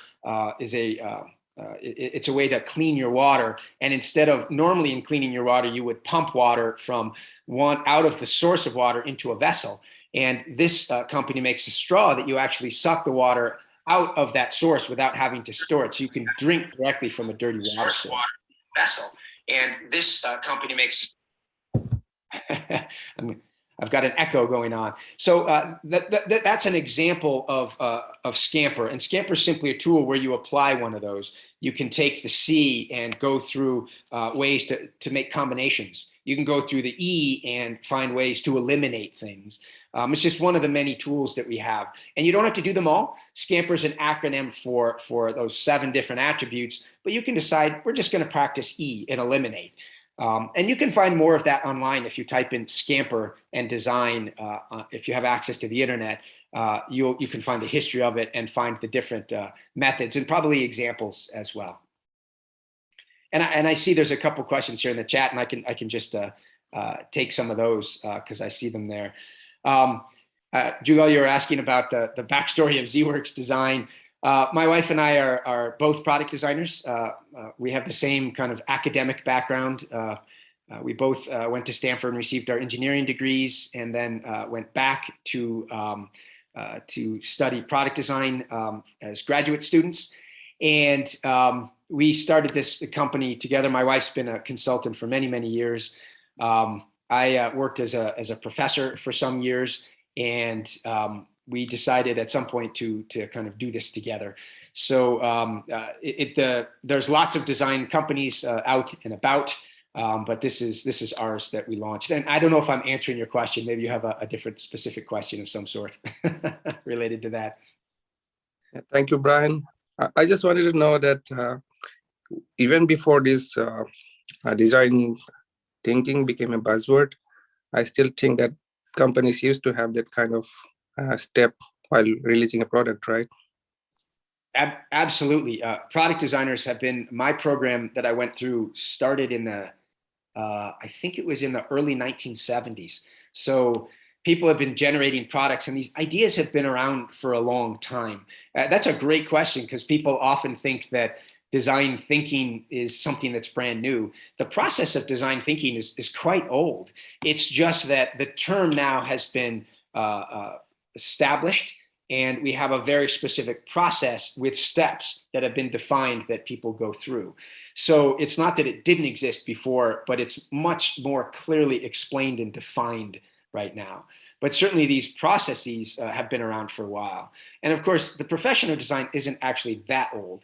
it's a way to clean your water. And instead of normally in cleaning your water, you would pump water from out of the source of water into a vessel. And this company makes a straw that you actually suck the water out of that source without having to store it. So you can drink directly from a dirty water source. Vessel. And this company makes I've got an echo going on. So that's an example of Scamper. And Scamper is simply a tool where you apply one of those. You can take the C and go through ways to make combinations. You can go through the E and find ways to eliminate things. It's just one of the many tools that we have. And you don't have to do them all. Scamper is an acronym for those 7 different attributes, but you can decide, we're just going to practice E and eliminate. And you can find more of that online if you type in Scamper and design. If you have access to the internet, you can find the history of it and find the different methods and probably examples as well. And I see there's a couple questions here in the chat, and I can just take some of those because I see them there. Jugal, you were asking about the backstory of Zworks design. My wife and I are both product designers. We have the same kind of academic background. We both went to Stanford and received our engineering degrees, and then went back to study product design as graduate students. And we started this company together. My wife's been a consultant for many, many years. I worked as a professor for some years, and we decided at some point to kind of do this together. So there's lots of design companies out and about, but this is ours that we launched. And I don't know if I'm answering your question. Maybe you have a different specific question of some sort related to that. Thank you, Bryan. I just wanted to know that even before this design thinking became a buzzword, I still think that companies used to have that kind of step while releasing a product, right? Absolutely. Product designers have been, my program that I went through started in the, I think it was in the early 1970s. So people have been generating products, and these ideas have been around for a long time. That's a great question, because people often think that design thinking is something that's brand new. The process of design thinking is quite old. It's just that the term now has been established, and we have a very specific process with steps that have been defined that people go through. So it's not that it didn't exist before, but it's much more clearly explained and defined right now. But certainly these processes have been around for a while. And of course, the profession of design isn't actually that old.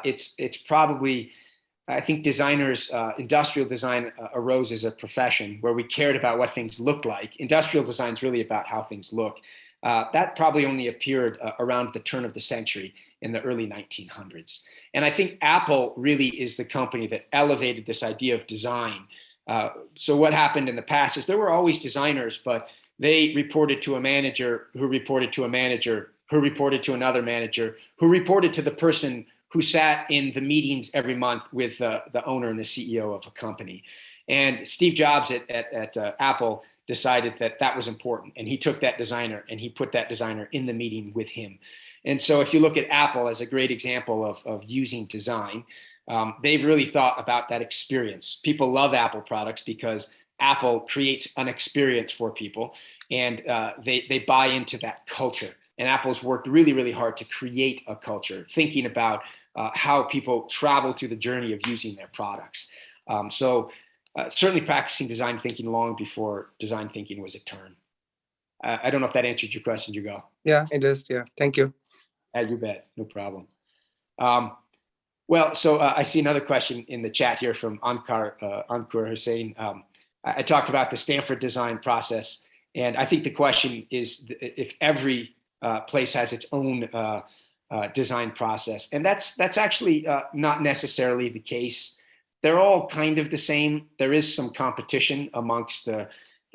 It's probably, I think designers, industrial design arose as a profession where we cared about what things looked like. Industrial design is really about how things look. That probably only appeared around the turn of the century in the early 1900s. And I think Apple really is the company that elevated this idea of design. So what happened in the past is there were always designers, but they reported to a manager who reported to a manager who reported to another manager who reported to the person who sat in the meetings every month with the owner and the CEO of a company. And Steve Jobs at Apple decided that that was important. And he took that designer and he put that designer in the meeting with him. And so if you look at Apple as a great example of using design, they've really thought about that experience. People love Apple products because Apple creates an experience for people, and they buy into that culture. And Apple's worked really, really hard to create a culture, thinking about how people travel through the journey of using their products. Certainly practicing design thinking long before design thinking was a term. I don't know if that answered your question, Jugal. Yeah, it does. Yeah, thank you. You bet, no problem. Well, so I see another question in the chat here from Ankur Hussain. I talked about the Stanford design process, and I think the question is if every place has its own design process, and that's actually not necessarily the case. They're all kind of the same. There is some competition amongst the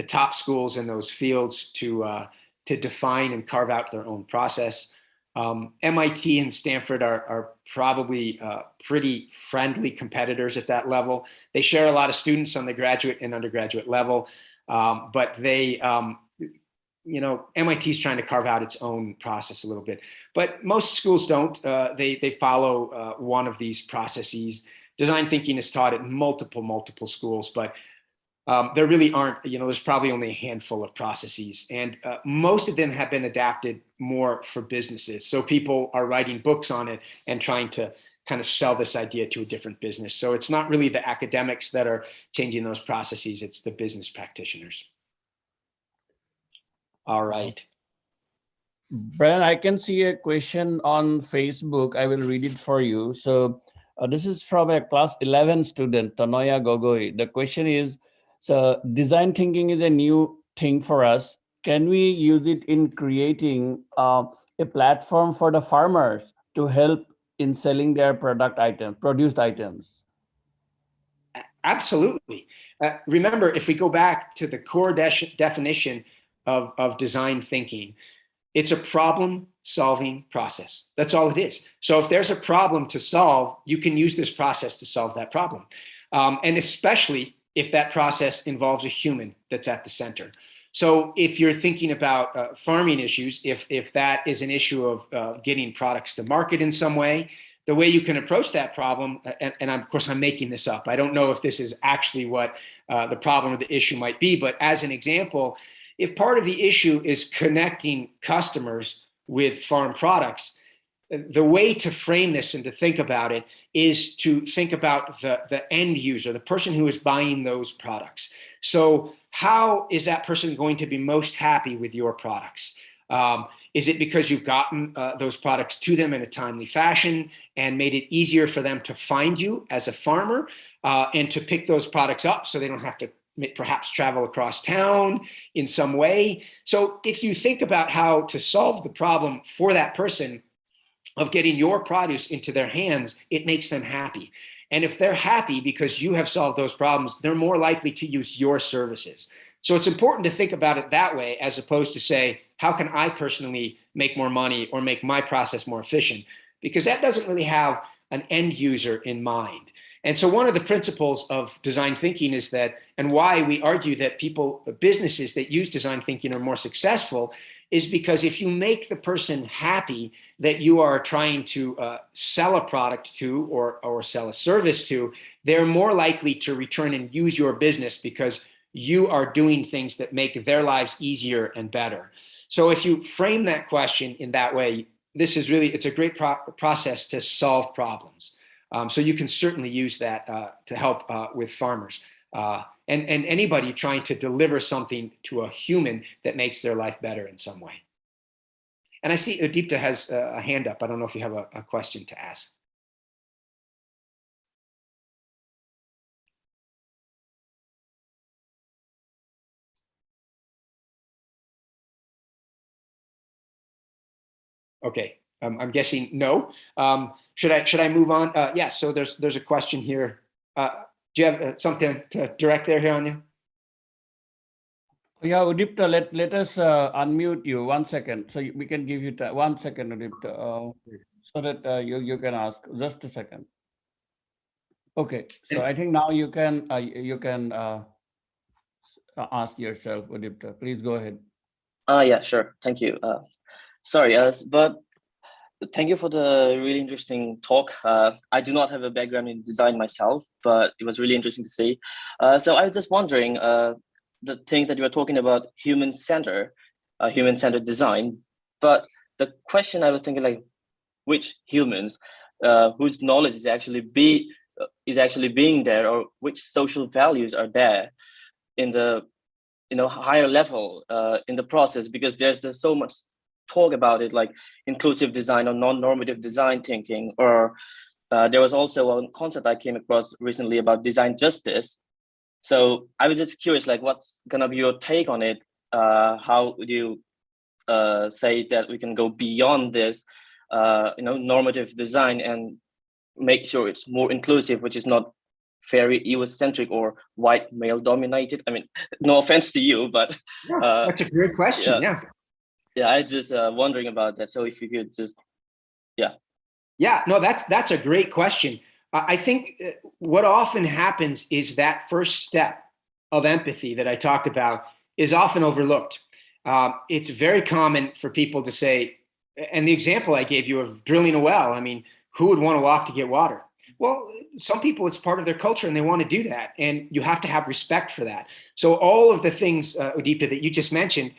top schools in those fields to define and carve out their own process. MIT and Stanford are probably pretty friendly competitors at that level. They share a lot of students on the graduate and undergraduate level. but they, MIT is trying to carve out its own process a little bit, but most schools don't. They follow one of these processes. Design thinking is taught at multiple schools, but there really aren't, there's probably only a handful of processes, and most of them have been adapted more for businesses. So people are writing books on it and trying to kind of sell this idea to a different business. So it's not really the academics that are changing those processes, it's the business practitioners. All right. Bryan, I can see a question on Facebook. I will read it for you. So this is from a class 11 student, Tanoya Gogoi. The question is, so design thinking is a new thing for us. Can we use it in creating a platform for the farmers to help in selling their produced items? Absolutely. Remember, if we go back to the core definition of design thinking, it's a problem-solving process. That's all it is. So if there's a problem to solve, you can use this process to solve that problem. And especially if that process involves a human that's at the center. So if you're thinking about farming issues, if that is an issue of getting products to market in some way, the way you can approach that problem, and of course I'm making this up, I don't know if this is actually what the problem or the issue might be, but as an example, if part of the issue is connecting customers with farm products, the way to frame this and to think about it is to think about the end user, the person who is buying those products. So how is that person going to be most happy with your products? Is it because you've gotten those products to them in a timely fashion and made it easier for them to find you as a farmer and to pick those products up so they don't have to perhaps travel across town in some way? So if you think about how to solve the problem for that person of getting your produce into their hands, it makes them happy. And if they're happy because you have solved those problems, they're more likely to use your services. So it's important to think about it that way, as opposed to say, how can I personally make more money or make my process more efficient? Because that doesn't really have an end user in mind. And so one of the principles of design thinking is that, and why we argue that businesses that use design thinking are more successful, is because if you make the person happy that you are trying to sell a product to or sell a service to, they're more likely to return and use your business because you are doing things that make their lives easier and better. So if you frame that question in that way, it's a great process to solve problems. So you can certainly use that to help with farmers and anybody trying to deliver something to a human that makes their life better in some way. And I see Udipta has a hand up. I don't know if you have a question to ask. Okay, I'm guessing no. Should I move on? Yeah, so there's a question here. Do you have something to direct there, Hiranya? Yeah, Udipta, let us unmute you 1 second. So we can give you 1 second, Udipta, so that you can ask. Just a second. Okay, so I think now you can ask yourself, Udipta. Please go ahead. Yeah, sure. Thank you. Sorry, but thank you for the really interesting talk. I do not have a background in design myself, but it was really interesting to see. So I was just wondering, the things that you were talking about, human-centered design. But the question I was thinking, like, which humans, whose knowledge is actually being there, or which social values are there in the higher level in the process? Because there's so much talk about it, like inclusive design or non-normative design thinking, or there was also a concept I came across recently about design justice. So I was just curious, like, what's gonna be your take on it? How would you say that we can go beyond this, normative design and make sure it's more inclusive, which is not very EU-centric or white male dominated? I mean, no offense to you, but that's a great question. Yeah, I just wondering about that. So if you could just, Yeah, no, that's a great question. I think what often happens is that first step of empathy that I talked about is often overlooked. It's very common for people to say, and the example I gave you of drilling a well, I mean, who would want to walk to get water? Well, some people, it's part of their culture and they want to do that. And you have to have respect for that. So all of the things, Udita, that you just mentioned,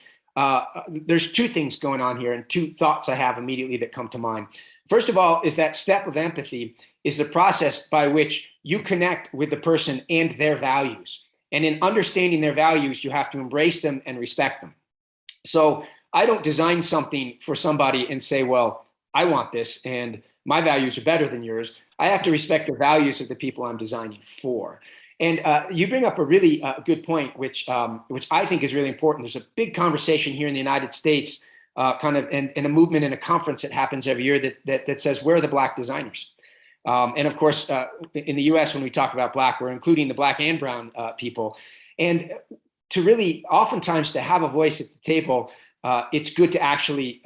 there's two things going on here and two thoughts I have immediately that come to mind. First of all, is that step of empathy is the process by which you connect with the person and their values. And in understanding their values, you have to embrace them and respect them. So I don't design something for somebody and say, well, I want this and my values are better than yours. I have to respect the values of the people I'm designing for. And you bring up a really good point, which I think is really important. There's a big conversation here in the United States, kind of in a movement in a conference that happens every year that says, where are the Black designers? And of course, in the US, when we talk about Black, we're including the Black and brown people. And to really, oftentimes, to have a voice at the table, it's good to actually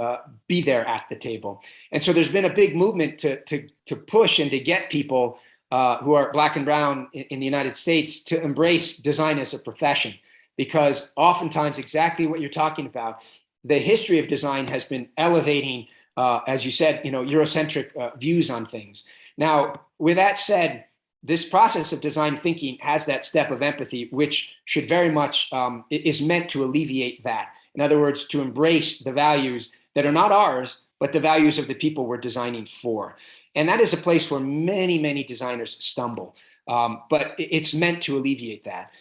be there at the table. And so there's been a big movement to push and to get people who are Black and brown in the United States to embrace design as a profession, because oftentimes exactly what you're talking about, the history of design has been elevating, as you said, Eurocentric views on things. Now, with that said, this process of design thinking has that step of empathy, which should very much is meant to alleviate that. In other words, to embrace the values that are not ours, but the values of the people we're designing for. And that is a place where many, many designers stumble, but it's meant to alleviate that.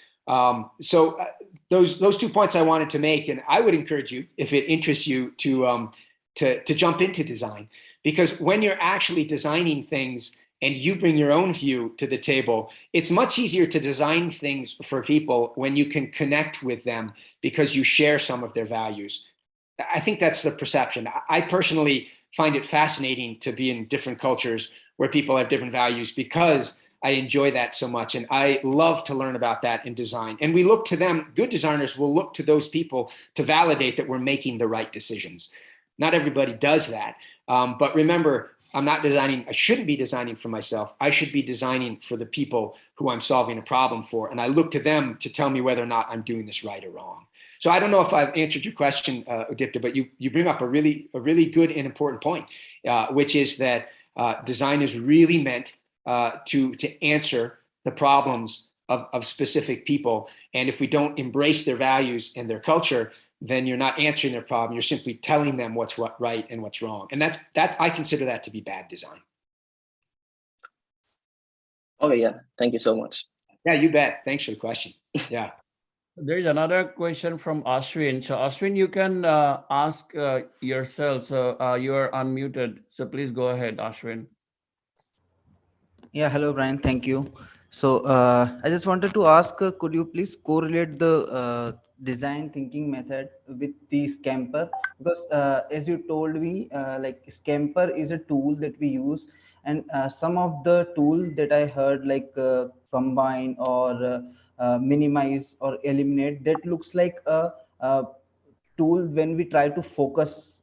So those 2 points I wanted to make, and I would encourage you, if it interests you, to jump into design, because when you're actually designing things and you bring your own view to the table, it's much easier to design things for people when you can connect with them because you share some of their values. I think that's the perception. I personally find it fascinating to be in different cultures where people have different values because I enjoy that so much. And I love to learn about that in design. And we look to them, good designers will look to those people to validate that we're making the right decisions. Not everybody does that. But remember, I'm not designing, I shouldn't be designing for myself. I should be designing for the people who I'm solving a problem for. And I look to them to tell me whether or not I'm doing this right or wrong. So I don't know if I've answered your question, Udipta, but you bring up a really good and important point, which is that design is really meant to answer the problems of specific people. And if we don't embrace their values and their culture, then you're not answering their problem. You're simply telling them what's right and what's wrong. And that's I consider that to be bad design. Okay, yeah. Thank you so much. Yeah, you bet. Thanks for the question. Yeah. There is another question from Ashwin. So Ashwin, you can ask yourself. So you are unmuted. So please go ahead, Ashwin. Yeah, hello, Bryan. Thank you. So I just wanted to ask, could you please correlate the design thinking method with the Scamper? Because as you told me, like Scamper is a tool that we use, and some of the tools that I heard, like combine or minimize or eliminate, that looks like a tool when we try to focus,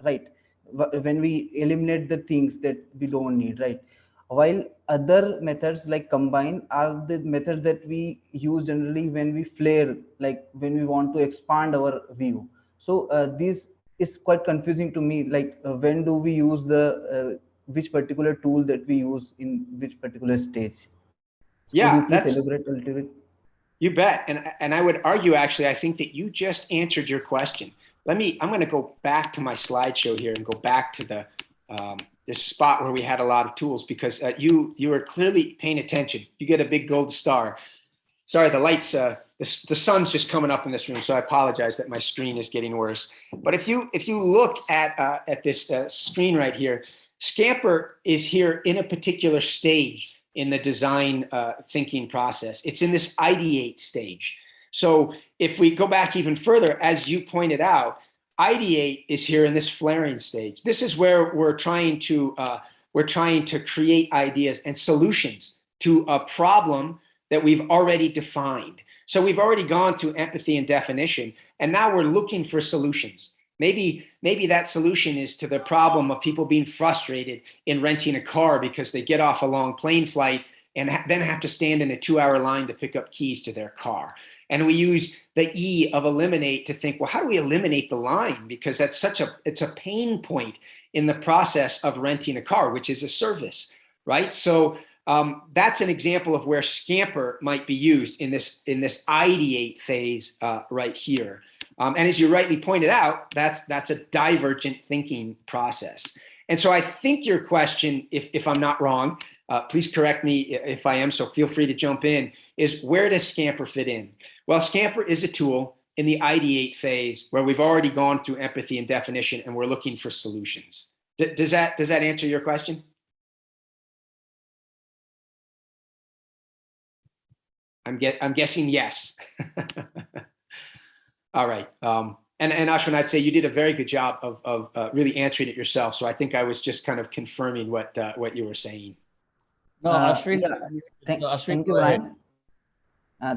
right? When we eliminate the things that we don't need, right? While other methods like combine are the methods that we use generally when we flare, like when we want to expand our view. So this is quite confusing to me, like when do we use the which particular tool that we use in which particular stage? Yeah, could you please elaborate a little bit? You bet. And I would argue, actually, I think that you just answered your question. I'm going to go back to my slideshow here and go back to the this spot where we had a lot of tools, because you are clearly paying attention. You get a big gold star. Sorry, the lights, the sun's just coming up in this room, so I apologize that my screen is getting worse. But if you look at this screen right here, Scamper is here in a particular stage in the design thinking process. It's in this ideate stage. So if we go back even further, as you pointed out, ideate is here in this flaring stage. This is where we're trying to create ideas and solutions to a problem that we've already defined. So we've already gone through empathy and definition, and now we're looking for solutions. Maybe that solution is to the problem of people being frustrated in renting a car because they get off a long plane flight and then have to stand in a 2-hour line to pick up keys to their car. And we use the E of eliminate to think, well, how do we eliminate the line? Because that's it's a pain point in the process of renting a car, which is a service, right? So that's an example of where Scamper might be used in this ideate phase right here. And as you rightly pointed out, that's a divergent thinking process. And so I think your question, if I'm not wrong, please correct me if I am, so feel free to jump in, is where does Scamper fit in? Well, Scamper is a tool in the ideate phase where we've already gone through empathy and definition and we're looking for solutions. Does that answer your question? I'm guessing yes. All right. And Ashwin, I'd say you did a very good job of really answering it yourself. So I think I was just kind of confirming what you were saying. No, Ashwin. Thank you, Bryan.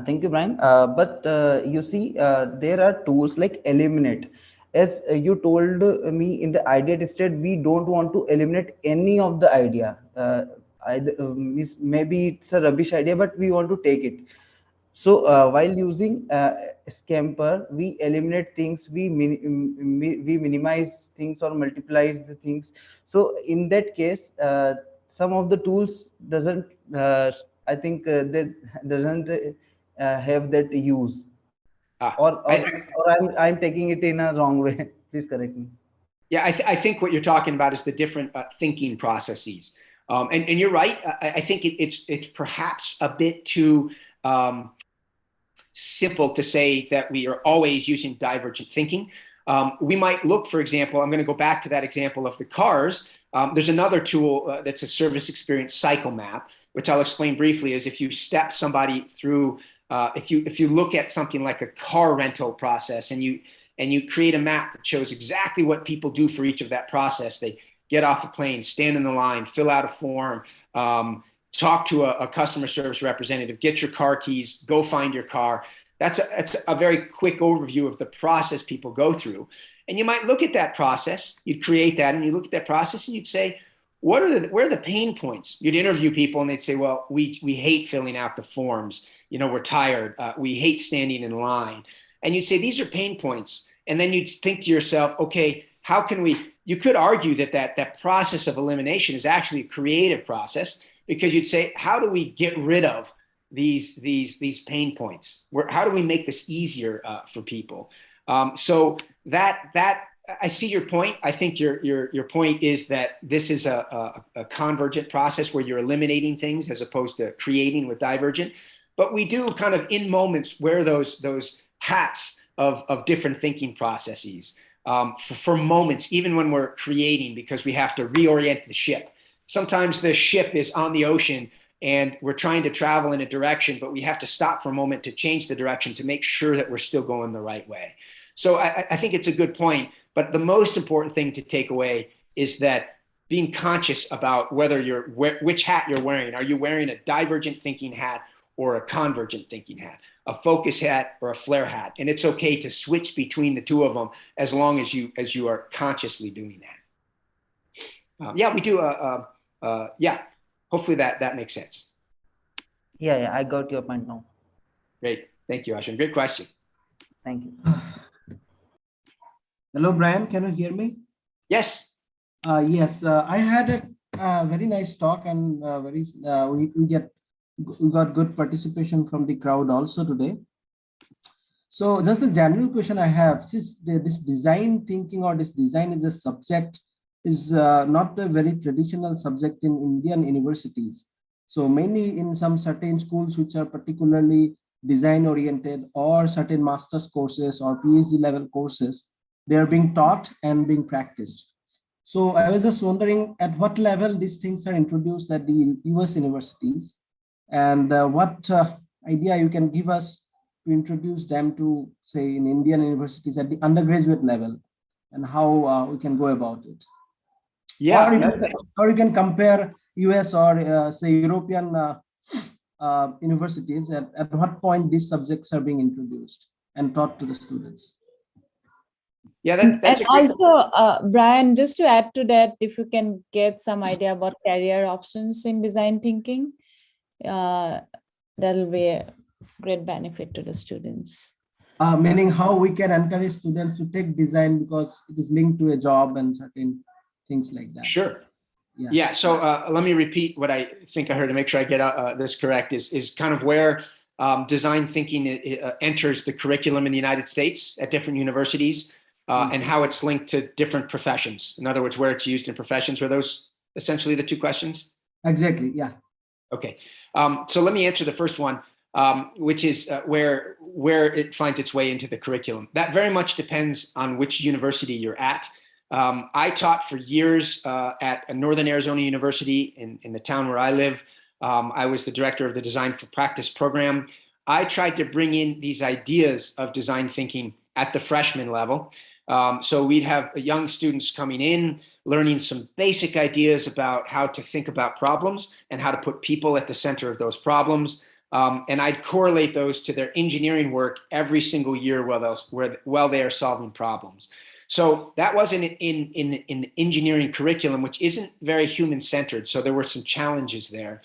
Thank you, Bryan. But you see, there are tools like eliminate. As you told me in the ideate state, we don't want to eliminate any of the idea. Maybe it's a rubbish idea, but we want to take it. So while using Scamper, we eliminate things, we minimize things or multiply the things. So in that case, some of the tools doesn't, I think that doesn't have that use. Or I'm taking it in a wrong way. Please correct me. Yeah, I think what you're talking about is the different thinking processes. And you're right. I think it's perhaps a bit too simple to say that we are always using divergent thinking. We might look, for example, I'm going to go back to that example of the cars. There's another tool that's a service experience cycle map, which I'll explain briefly, is if you step somebody through, if you look at something like a car rental process and you create a map that shows exactly what people do for each of that process. They get off a plane, stand in the line, fill out a form, talk to a customer service representative, get your car keys, go find your car. That's a very quick overview of the process people go through. And you might look at that process, you'd create that, and you look at that process and you'd say, where are the pain points? You'd interview people and they'd say, well, we hate filling out the forms. You know, we're tired. We hate standing in line. And you'd say, these are pain points. And then you'd think to yourself, okay, how can you could argue that process of elimination is actually a creative process, because you'd say, how do we get rid of these pain points? How do we make this easier for people? So that I see your point. I think your point is that this is a convergent process where you're eliminating things as opposed to creating with divergent. But we do kind of in moments wear those hats of different thinking processes for moments, even when we're creating, because we have to reorient the ship. Sometimes the ship is on the ocean and we're trying to travel in a direction, but we have to stop for a moment to change the direction to make sure that we're still going the right way. So I think it's a good point, but the most important thing to take away is that being conscious about which hat you're wearing. Are you wearing a divergent thinking hat or a convergent thinking hat, a focus hat or a flare hat? And it's okay to switch between the two of them as long as you are consciously doing that. Yeah, we do. Yeah, hopefully that makes sense. Yeah, I got your point now. Great. Thank you, Ashwin. Great question. Thank you. Hello, Bryan. Can you hear me? Yes. Yes, I had a very nice talk, and we got good participation from the crowd also today. So just a general question I have, since this design thinking or this design is a subject is not a very traditional subject in Indian universities. So mainly in some certain schools which are particularly design oriented, or certain master's courses or PhD level courses, they are being taught and being practiced. So I was just wondering at what level these things are introduced at the US universities, and what idea you can give us to introduce them to, say, in Indian universities at the undergraduate level, and how we can go about it. Yeah. Or you can compare US or say European universities, at what point these subjects are being introduced and taught to the students. Yeah, that's and also, Bryan, just to add to that, if you can get some idea about career options in design thinking, that'll be a great benefit to the students. Meaning how we can encourage students to take design because it is linked to a job and certain things like that. Sure. Yeah. So let me repeat what I think I heard to make sure I get this correct. Is kind of where design thinking enters the curriculum in the United States at different universities, and how it's linked to different professions. In other words, where it's used in professions. Were those essentially the two questions? Exactly. Yeah. Okay. So let me answer the first one, which is where it finds its way into the curriculum. That very much depends on which university you're at. I taught for years at a Northern Arizona University in the town where I live. I was the director of the Design for Practice program. I tried to bring in these ideas of design thinking at the freshman level. So we'd have young students coming in, learning some basic ideas about how to think about problems and how to put people at the center of those problems. And I'd correlate those to their engineering work every single year while they are solving problems. So that wasn't in the engineering curriculum, which isn't very human-centered. So there were some challenges there.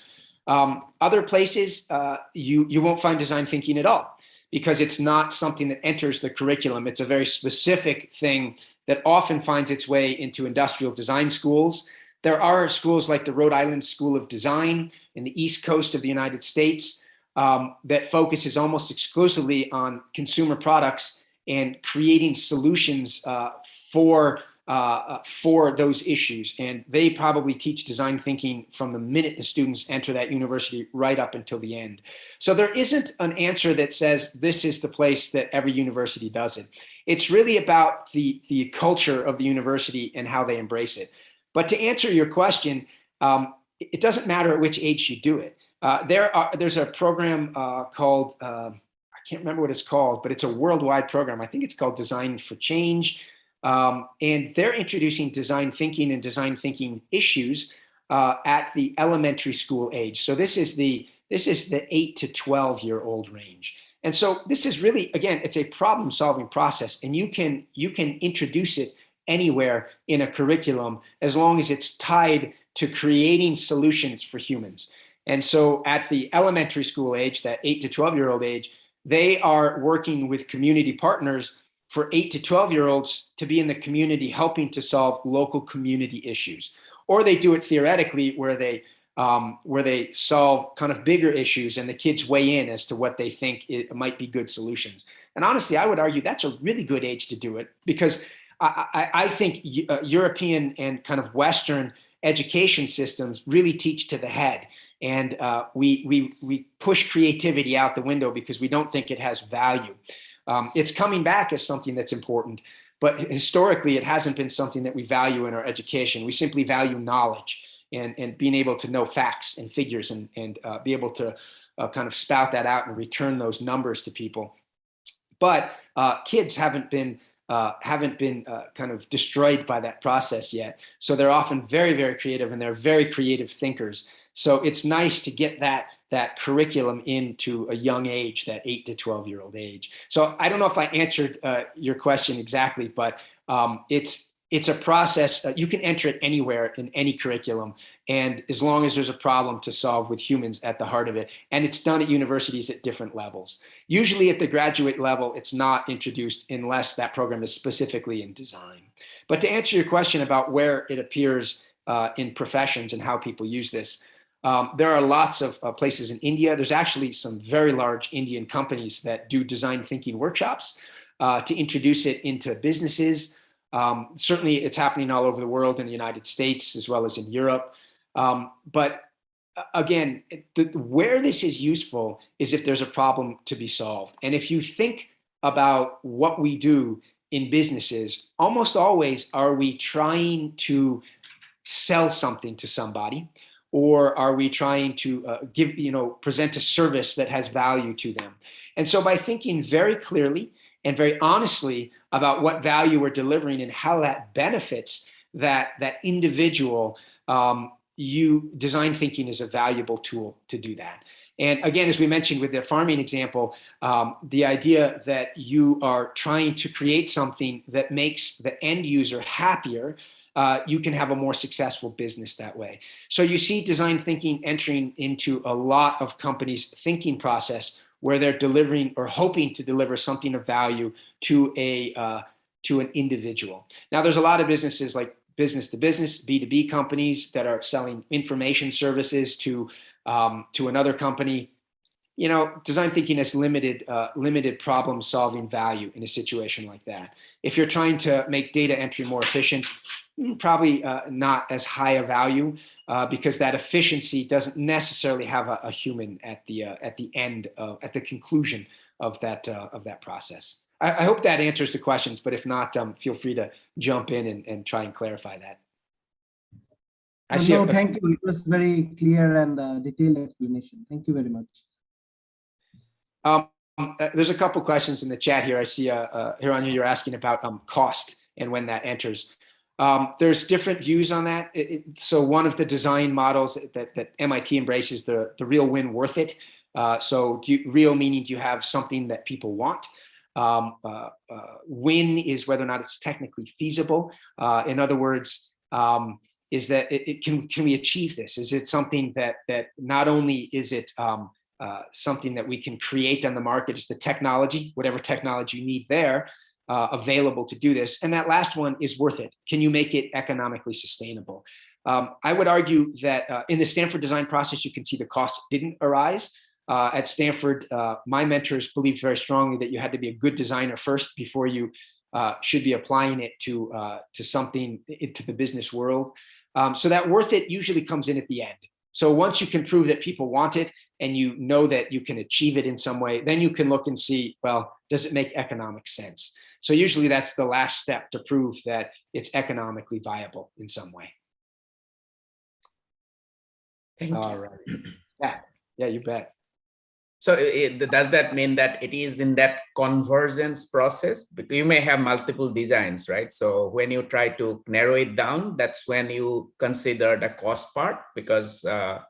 Other places, you won't find design thinking at all, because it's not something that enters the curriculum. It's a very specific thing that often finds its way into industrial design schools. There are schools like the Rhode Island School of Design in the East Coast of the United States that focuses almost exclusively on consumer products and creating solutions for those issues. And they probably teach design thinking from the minute the students enter that university right up until the end. So there isn't an answer that says this is the place that every university does it. It's really about the culture of the university and how they embrace it. But to answer your question, it doesn't matter at which age you do it. There's a program called, I can't remember what it's called, but it's a worldwide program. I think it's called Design for Change. And they're introducing design thinking and design thinking issues at the elementary school age. So this is the 8 to 12-year-old range. And so this is really, again, it's a problem-solving process, and you can introduce it anywhere in a curriculum as long as it's tied to creating solutions for humans. And so at the elementary school age, that 8 to 12-year-old age, they are working with community partners for 8 to 12-year-olds to be in the community helping to solve local community issues. Or they do it theoretically where they solve kind of bigger issues and the kids weigh in as to what they think it might be good solutions. And honestly, I would argue that's a really good age to do it, because I think European and kind of Western education systems really teach to the head. And we push creativity out the window because we don't think it has value. It's coming back as something that's important, but historically it hasn't been something that we value in our education. We simply value knowledge and being able to know facts and figures and be able to kind of spout that out and return those numbers to people. But kids haven't been kind of destroyed by that process yet. So they're often very, very creative, and they're very creative thinkers. So it's nice to get that curriculum into a young age, that 8 to 12-year-old age. So I don't know if I answered your question exactly, but it's a process. You can enter it anywhere in any curriculum, and as long as there's a problem to solve with humans at the heart of it. And it's done at universities at different levels. Usually at the graduate level, it's not introduced unless that program is specifically in design. But to answer your question about where it appears in professions and how people use this, there are lots of places in India. There's actually some very large Indian companies that do design thinking workshops to introduce it into businesses. Certainly it's happening all over the world, in the United States as well as in Europe. But again, where this is useful is if there's a problem to be solved. And if you think about what we do in businesses, almost always are we trying to sell something to somebody, or are we trying to present a service that has value to them? And so by thinking very clearly and very honestly about what value we're delivering and how that benefits that individual, design thinking is a valuable tool to do that. And again, as we mentioned with the farming example, the idea that you are trying to create something that makes the end user happier you can have a more successful business that way. So you see design thinking entering into a lot of companies' thinking process where they're delivering or hoping to deliver something of value to an individual. Now, there's a lot of businesses like business to business, B2B companies that are selling information services to another company. You know, design thinking has limited problem solving value in a situation like that. If you're trying to make data entry more efficient, probably not as high a value because that efficiency doesn't necessarily have a human at the end at the conclusion of that process. I hope that answers the questions, but if not, feel free to jump in and try and clarify that. No, thank you. It was very clear and detailed explanation. Thank you very much. There's a couple questions in the chat here. I see here on you're asking about cost and when that enters. There's different views on that. So one of the design models that MIT embraces the real win worth it. So real meaning you have something that people want. Win is whether or not it's technically feasible. In other words, is that can we achieve this? Is it something that not only is it something that we can create on the market, is the technology, whatever technology you need there, available to do this. And that last one is worth it. Can you make it economically sustainable? I would argue that in the Stanford design process, you can see the cost didn't arise. At Stanford, my mentors believed very strongly that you had to be a good designer first before you should be applying it to something, to the business world. So that worth it usually comes in at the end. So once you can prove that people want it and you know that you can achieve it in some way, then you can look and see, well, does it make economic sense? So usually that's the last step to prove that it's economically viable in some way. Thank you. All right. Yeah, you bet. So does that mean that it is in that convergence process? Because you may have multiple designs, right? So when you try to narrow it down, that's when you consider the cost part, because the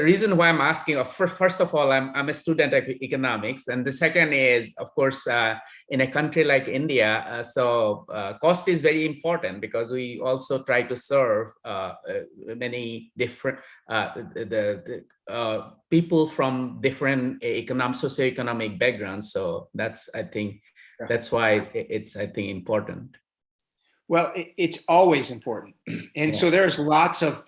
reason why I'm asking, first of all, I'm a student of economics, and the second is, of course, in a country like India, so cost is very important because we also try to serve many different people from different socioeconomic backgrounds. So that's, I think, that's why it's, I think, important. Well, it's always important, and so there's lots of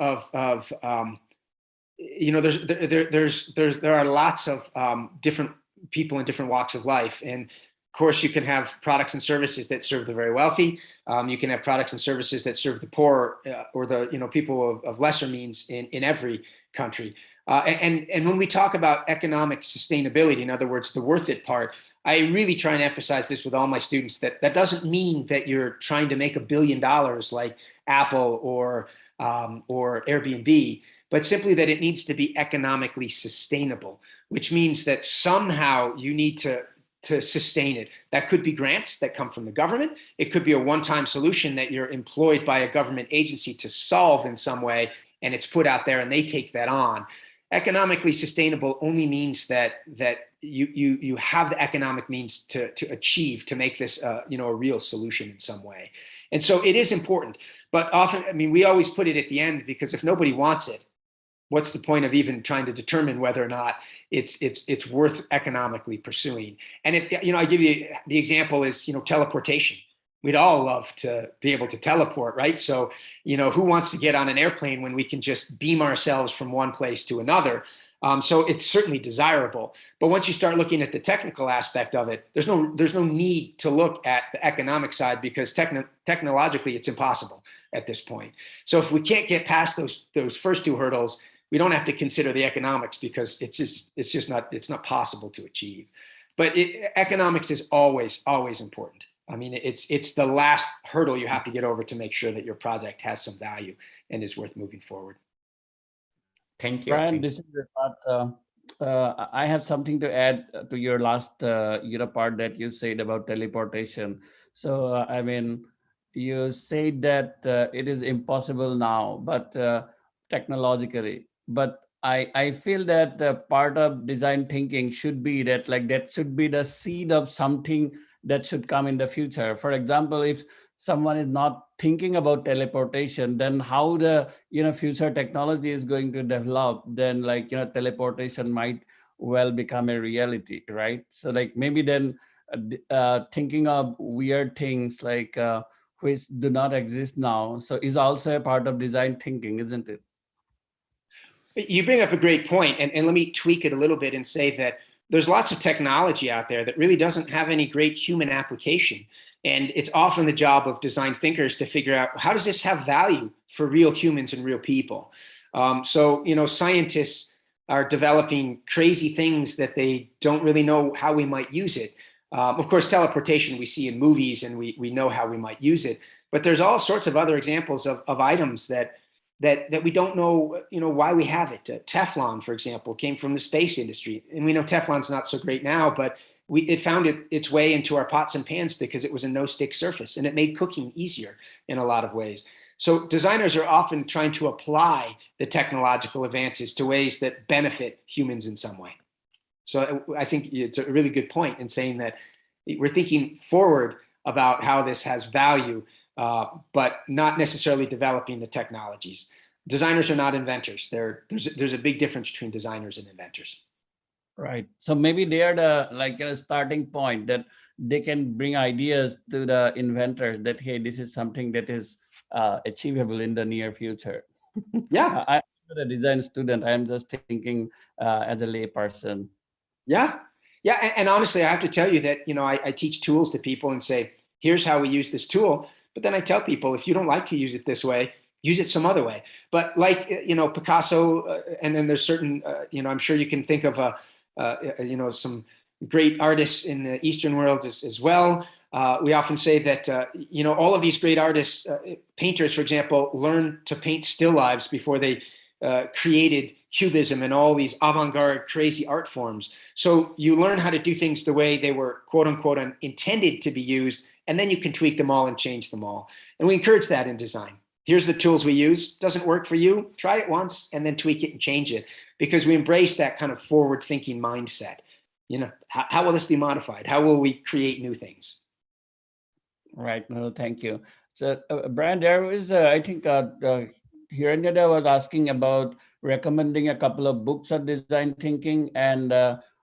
you know, there are lots of different people in different walks of life, and of course you can have products and services that serve the very wealthy. You can have products and services that serve the poor or the people of lesser means in every country. And when we talk about economic sustainability, in other words, the worth it part, I really try and emphasize this with all my students, that doesn't mean that you're trying to make $1 billion like Apple or Airbnb, but simply that it needs to be economically sustainable, which means that somehow you need to sustain it. That could be grants that come from the government. It could be a one-time solution that you're employed by a government agency to solve in some way, and it's put out there and they take that on. Economically sustainable only means that you have the economic means to achieve, to make this a real solution in some way. And so it is important, but often, I mean, we always put it at the end, because if nobody wants it, what's the point of even trying to determine whether or not it's worth economically pursuing? And I give you the example is, teleportation. We'd all love to be able to teleport, right? So, who wants to get on an airplane when we can just beam ourselves from one place to another? So it's certainly desirable. But once you start looking at the technical aspect of it, there's no need to look at the economic side, because technologically it's impossible at this point. So if we can't get past those first two hurdles, we don't have to consider the economics, because it's not possible to achieve. But economics is always important. I mean, it's the last hurdle you have to get over to make sure that your project has some value and is worth moving forward. Thank you. Bryan, this is the part. I have something to add to your last part that you said about teleportation. So, I mean, you said that it is impossible now, but technologically. But I feel that part of design thinking should be that should be the seed of something that should come in the future. For example, if someone is not thinking about teleportation, then how the future technology is going to develop, then like teleportation might well become a reality, right? So like maybe then thinking of weird things like which do not exist now, so is also a part of design thinking, isn't it? You bring up a great point, and let me tweak it a little bit and say that there's lots of technology out there that really doesn't have any great human application. And it's often the job of design thinkers to figure out, how does this have value for real humans and real people? So, scientists are developing crazy things that they don't really know how we might use it. Of course, teleportation we see in movies and we know how we might use it, but there's all sorts of other examples of items that we don't know, why we have it. Teflon, for example, came from the space industry, and we know Teflon's not so great now, but it found its way into our pots and pans because it was a no-stick surface, and it made cooking easier in a lot of ways. So designers are often trying to apply the technological advances to ways that benefit humans in some way. So I think it's a really good point in saying that we're thinking forward about how this has value, but not necessarily developing the technologies. Designers are not inventors. There's a big difference between designers and inventors. Right. So maybe they are the like a starting point that they can bring ideas to the inventors that, hey, this is something that is achievable in the near future. Yeah. I'm not a design student. I'm just thinking as a lay person. Yeah. Yeah. And honestly, I have to tell you that, I teach tools to people and say, here's how we use this tool. But then I tell people, if you don't like to use it this way, use it some other way. But like, Picasso, and then there's certain, I'm sure you can think of some great artists in the Eastern world as well. We often say that, all of these great artists, painters, for example, learned to paint still lives before they created Cubism and all these avant-garde crazy art forms. So you learn how to do things the way they were, quote unquote, intended to be used, and then you can tweak them all and change them all. And we encourage that in design. Here's the tools we use. Doesn't work for you? Try it once and then tweak it and change it, because we embrace that kind of forward-thinking mindset. How will this be modified? How will we create new things? Right. No, thank you. So, Bryan, there was, I think, Hiranyada was asking about recommending a couple of books on design thinking, and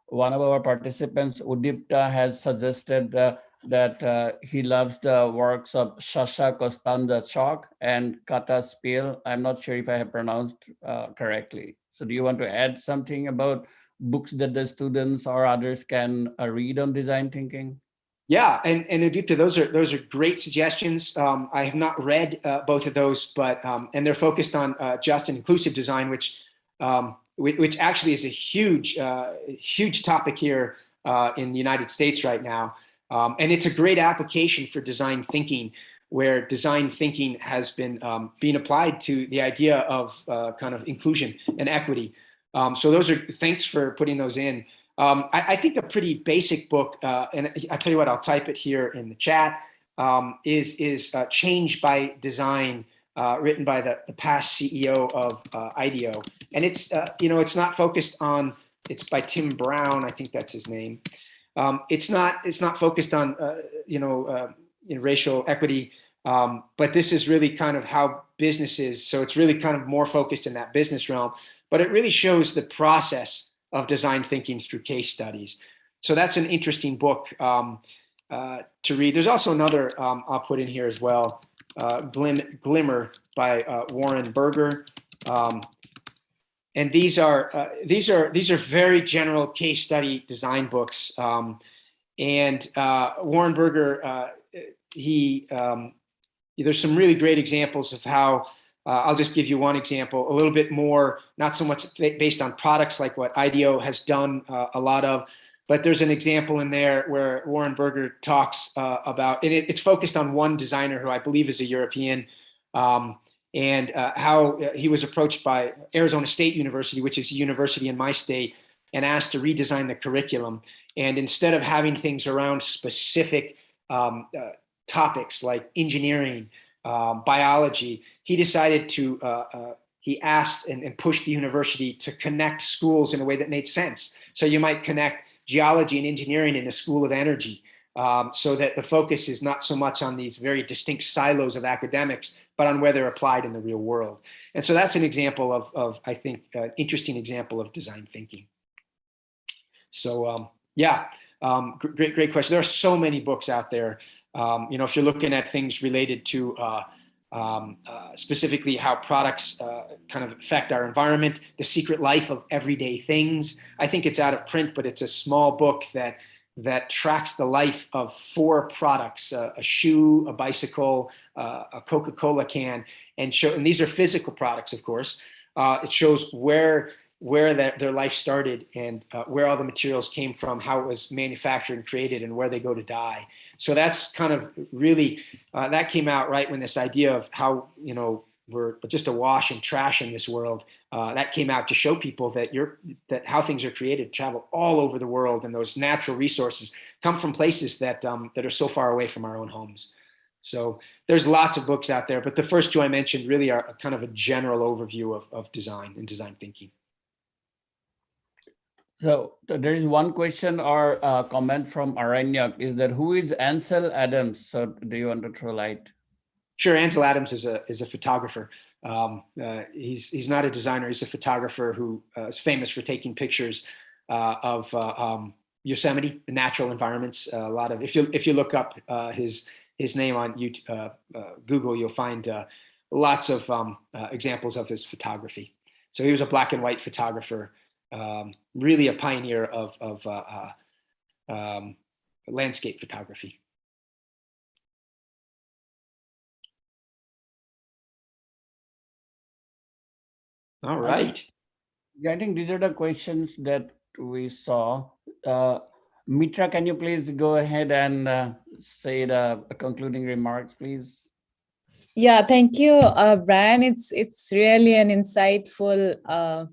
one of our participants, Udipta, has suggested that he loves the works of Shasha Costanza-Chock and Kata Spiel. I'm not sure if I have pronounced correctly. So do you want to add something about books that the students or others can read on design thinking? Yeah, and Udipta, those are great suggestions. I have not read both of those, but and they're focused on just and inclusive design, which actually is a huge topic here in the United States right now. And it's a great application for design thinking, where design thinking has been being applied to the idea of kind of inclusion and equity. So thanks for putting those in. I think a pretty basic book, and I'll tell you what, I'll type it here in the chat, is Change by Design, written by the past CEO of IDEO. And it's not focused on, it's by Tim Brown, I think that's his name. It's not focused on, racial equity, but this is really kind of how business is. So it's really kind of more focused in that business realm, but it really shows the process of design thinking through case studies. So that's an interesting book to read. There's also another I'll put in here as well, Glimmer by Warren Berger. And these are very general case study design books. And Warren Berger, there's some really great examples of how. I'll just give you one example, a little bit more, not so much based on products like what IDEO has done a lot of, but there's an example in there where Warren Berger talks about, and it's focused on one designer who I believe is a European, and how he was approached by Arizona State University, which is a university in my state, and asked to redesign the curriculum. And instead of having things around specific topics like engineering, biology, he decided to, he asked and pushed the university to connect schools in a way that made sense. So you might connect geology and engineering in a school of energy, so that the focus is not so much on these very distinct silos of academics, but on where they're applied in the real world. And so that's an example of I think, an interesting example of design thinking. So great question. There are so many books out there. If you're looking at things related to specifically how products kind of affect our environment, The Secret Life of Everyday Things. I think it's out of print, but it's a small book that tracks the life of 4 products: a shoe, a bicycle, a Coca-Cola can, and these are physical products, of course. It shows where their life started and where all the materials came from, how it was manufactured and created, and where they go to die. So that's kind of really, that came out right when this idea of how, we're just a wash and trash in this world, that came out to show people that how things are created travel all over the world, and those natural resources come from places that are so far away from our own homes. So there's lots of books out there, but the first 2 I mentioned really are kind of a general overview of design and design thinking. So there is one question or comment from Aranyak, is that who is Ansel Adams? So do you want to throw light? Sure, Ansel Adams is a photographer. He's not a designer. He's a photographer who is famous for taking pictures of Yosemite, the natural environments. A lot of, if you look up his name on YouTube, Google, you'll find lots of examples of his photography. So he was a black and white photographer. Really a pioneer of landscape photography. All right. I think these are the questions that we saw. Mitra, can you please go ahead and say the concluding remarks, please? Yeah, thank you, Bryan. It's really an insightful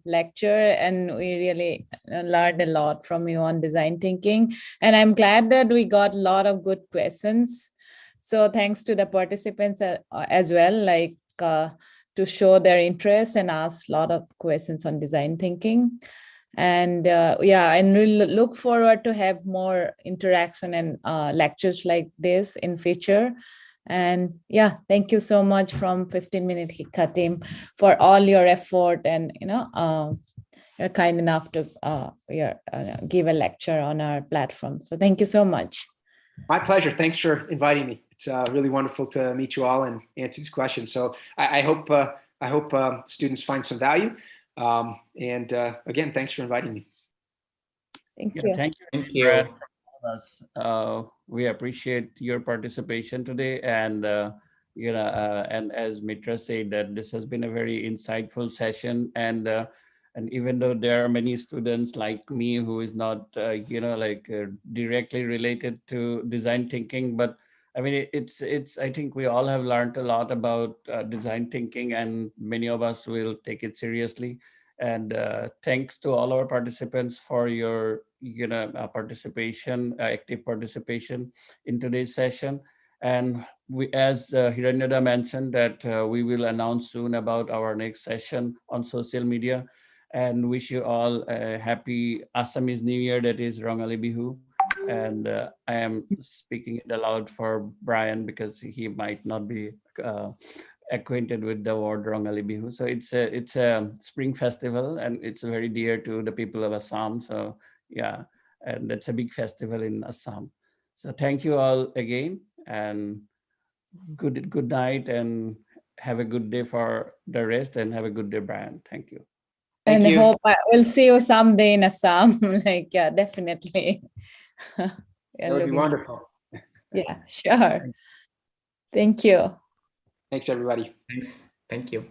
lecture, and we really learned a lot from you on design thinking. And I'm glad that we got a lot of good questions. So thanks to the participants as well, to show their interest and ask a lot of questions on design thinking. And and we'll look forward to have more interaction and lectures like this in future. And thank you so much from 15-Minute Hikka team for all your effort, and you're kind enough to give a lecture on our platform. So thank you so much. My pleasure. Thanks for inviting me. It's really wonderful to meet you all and answer these questions. So I hope students find some value. And again, thanks for inviting me. Thank you. Thank you. Thank you. We appreciate your participation today, and and as Mitra said, that this has been a very insightful session, and even though there are many students like me who is not directly related to design thinking, but I mean it's I think we all have learned a lot about design thinking, and many of us will take it seriously. And thanks to all our participants for your active participation in today's session. And we, as Hiranyada mentioned, that we will announce soon about our next session on social media. And wish you all a happy Assamese New Year, that is Rongali Bihu. And I am speaking it aloud for Bryan because he might not be acquainted with the word Rongali Bihu. So it's a spring festival, and it's very dear to the people of Assam. So and it's a big festival in Assam. So thank you all again, and good night, and have a good day for the rest, and have a good day, Bryan. Thank you. And I hope I will see you someday in Assam. Definitely. That would be wonderful. Yeah, sure. Thank you. Thanks, everybody. Thanks. Thank you.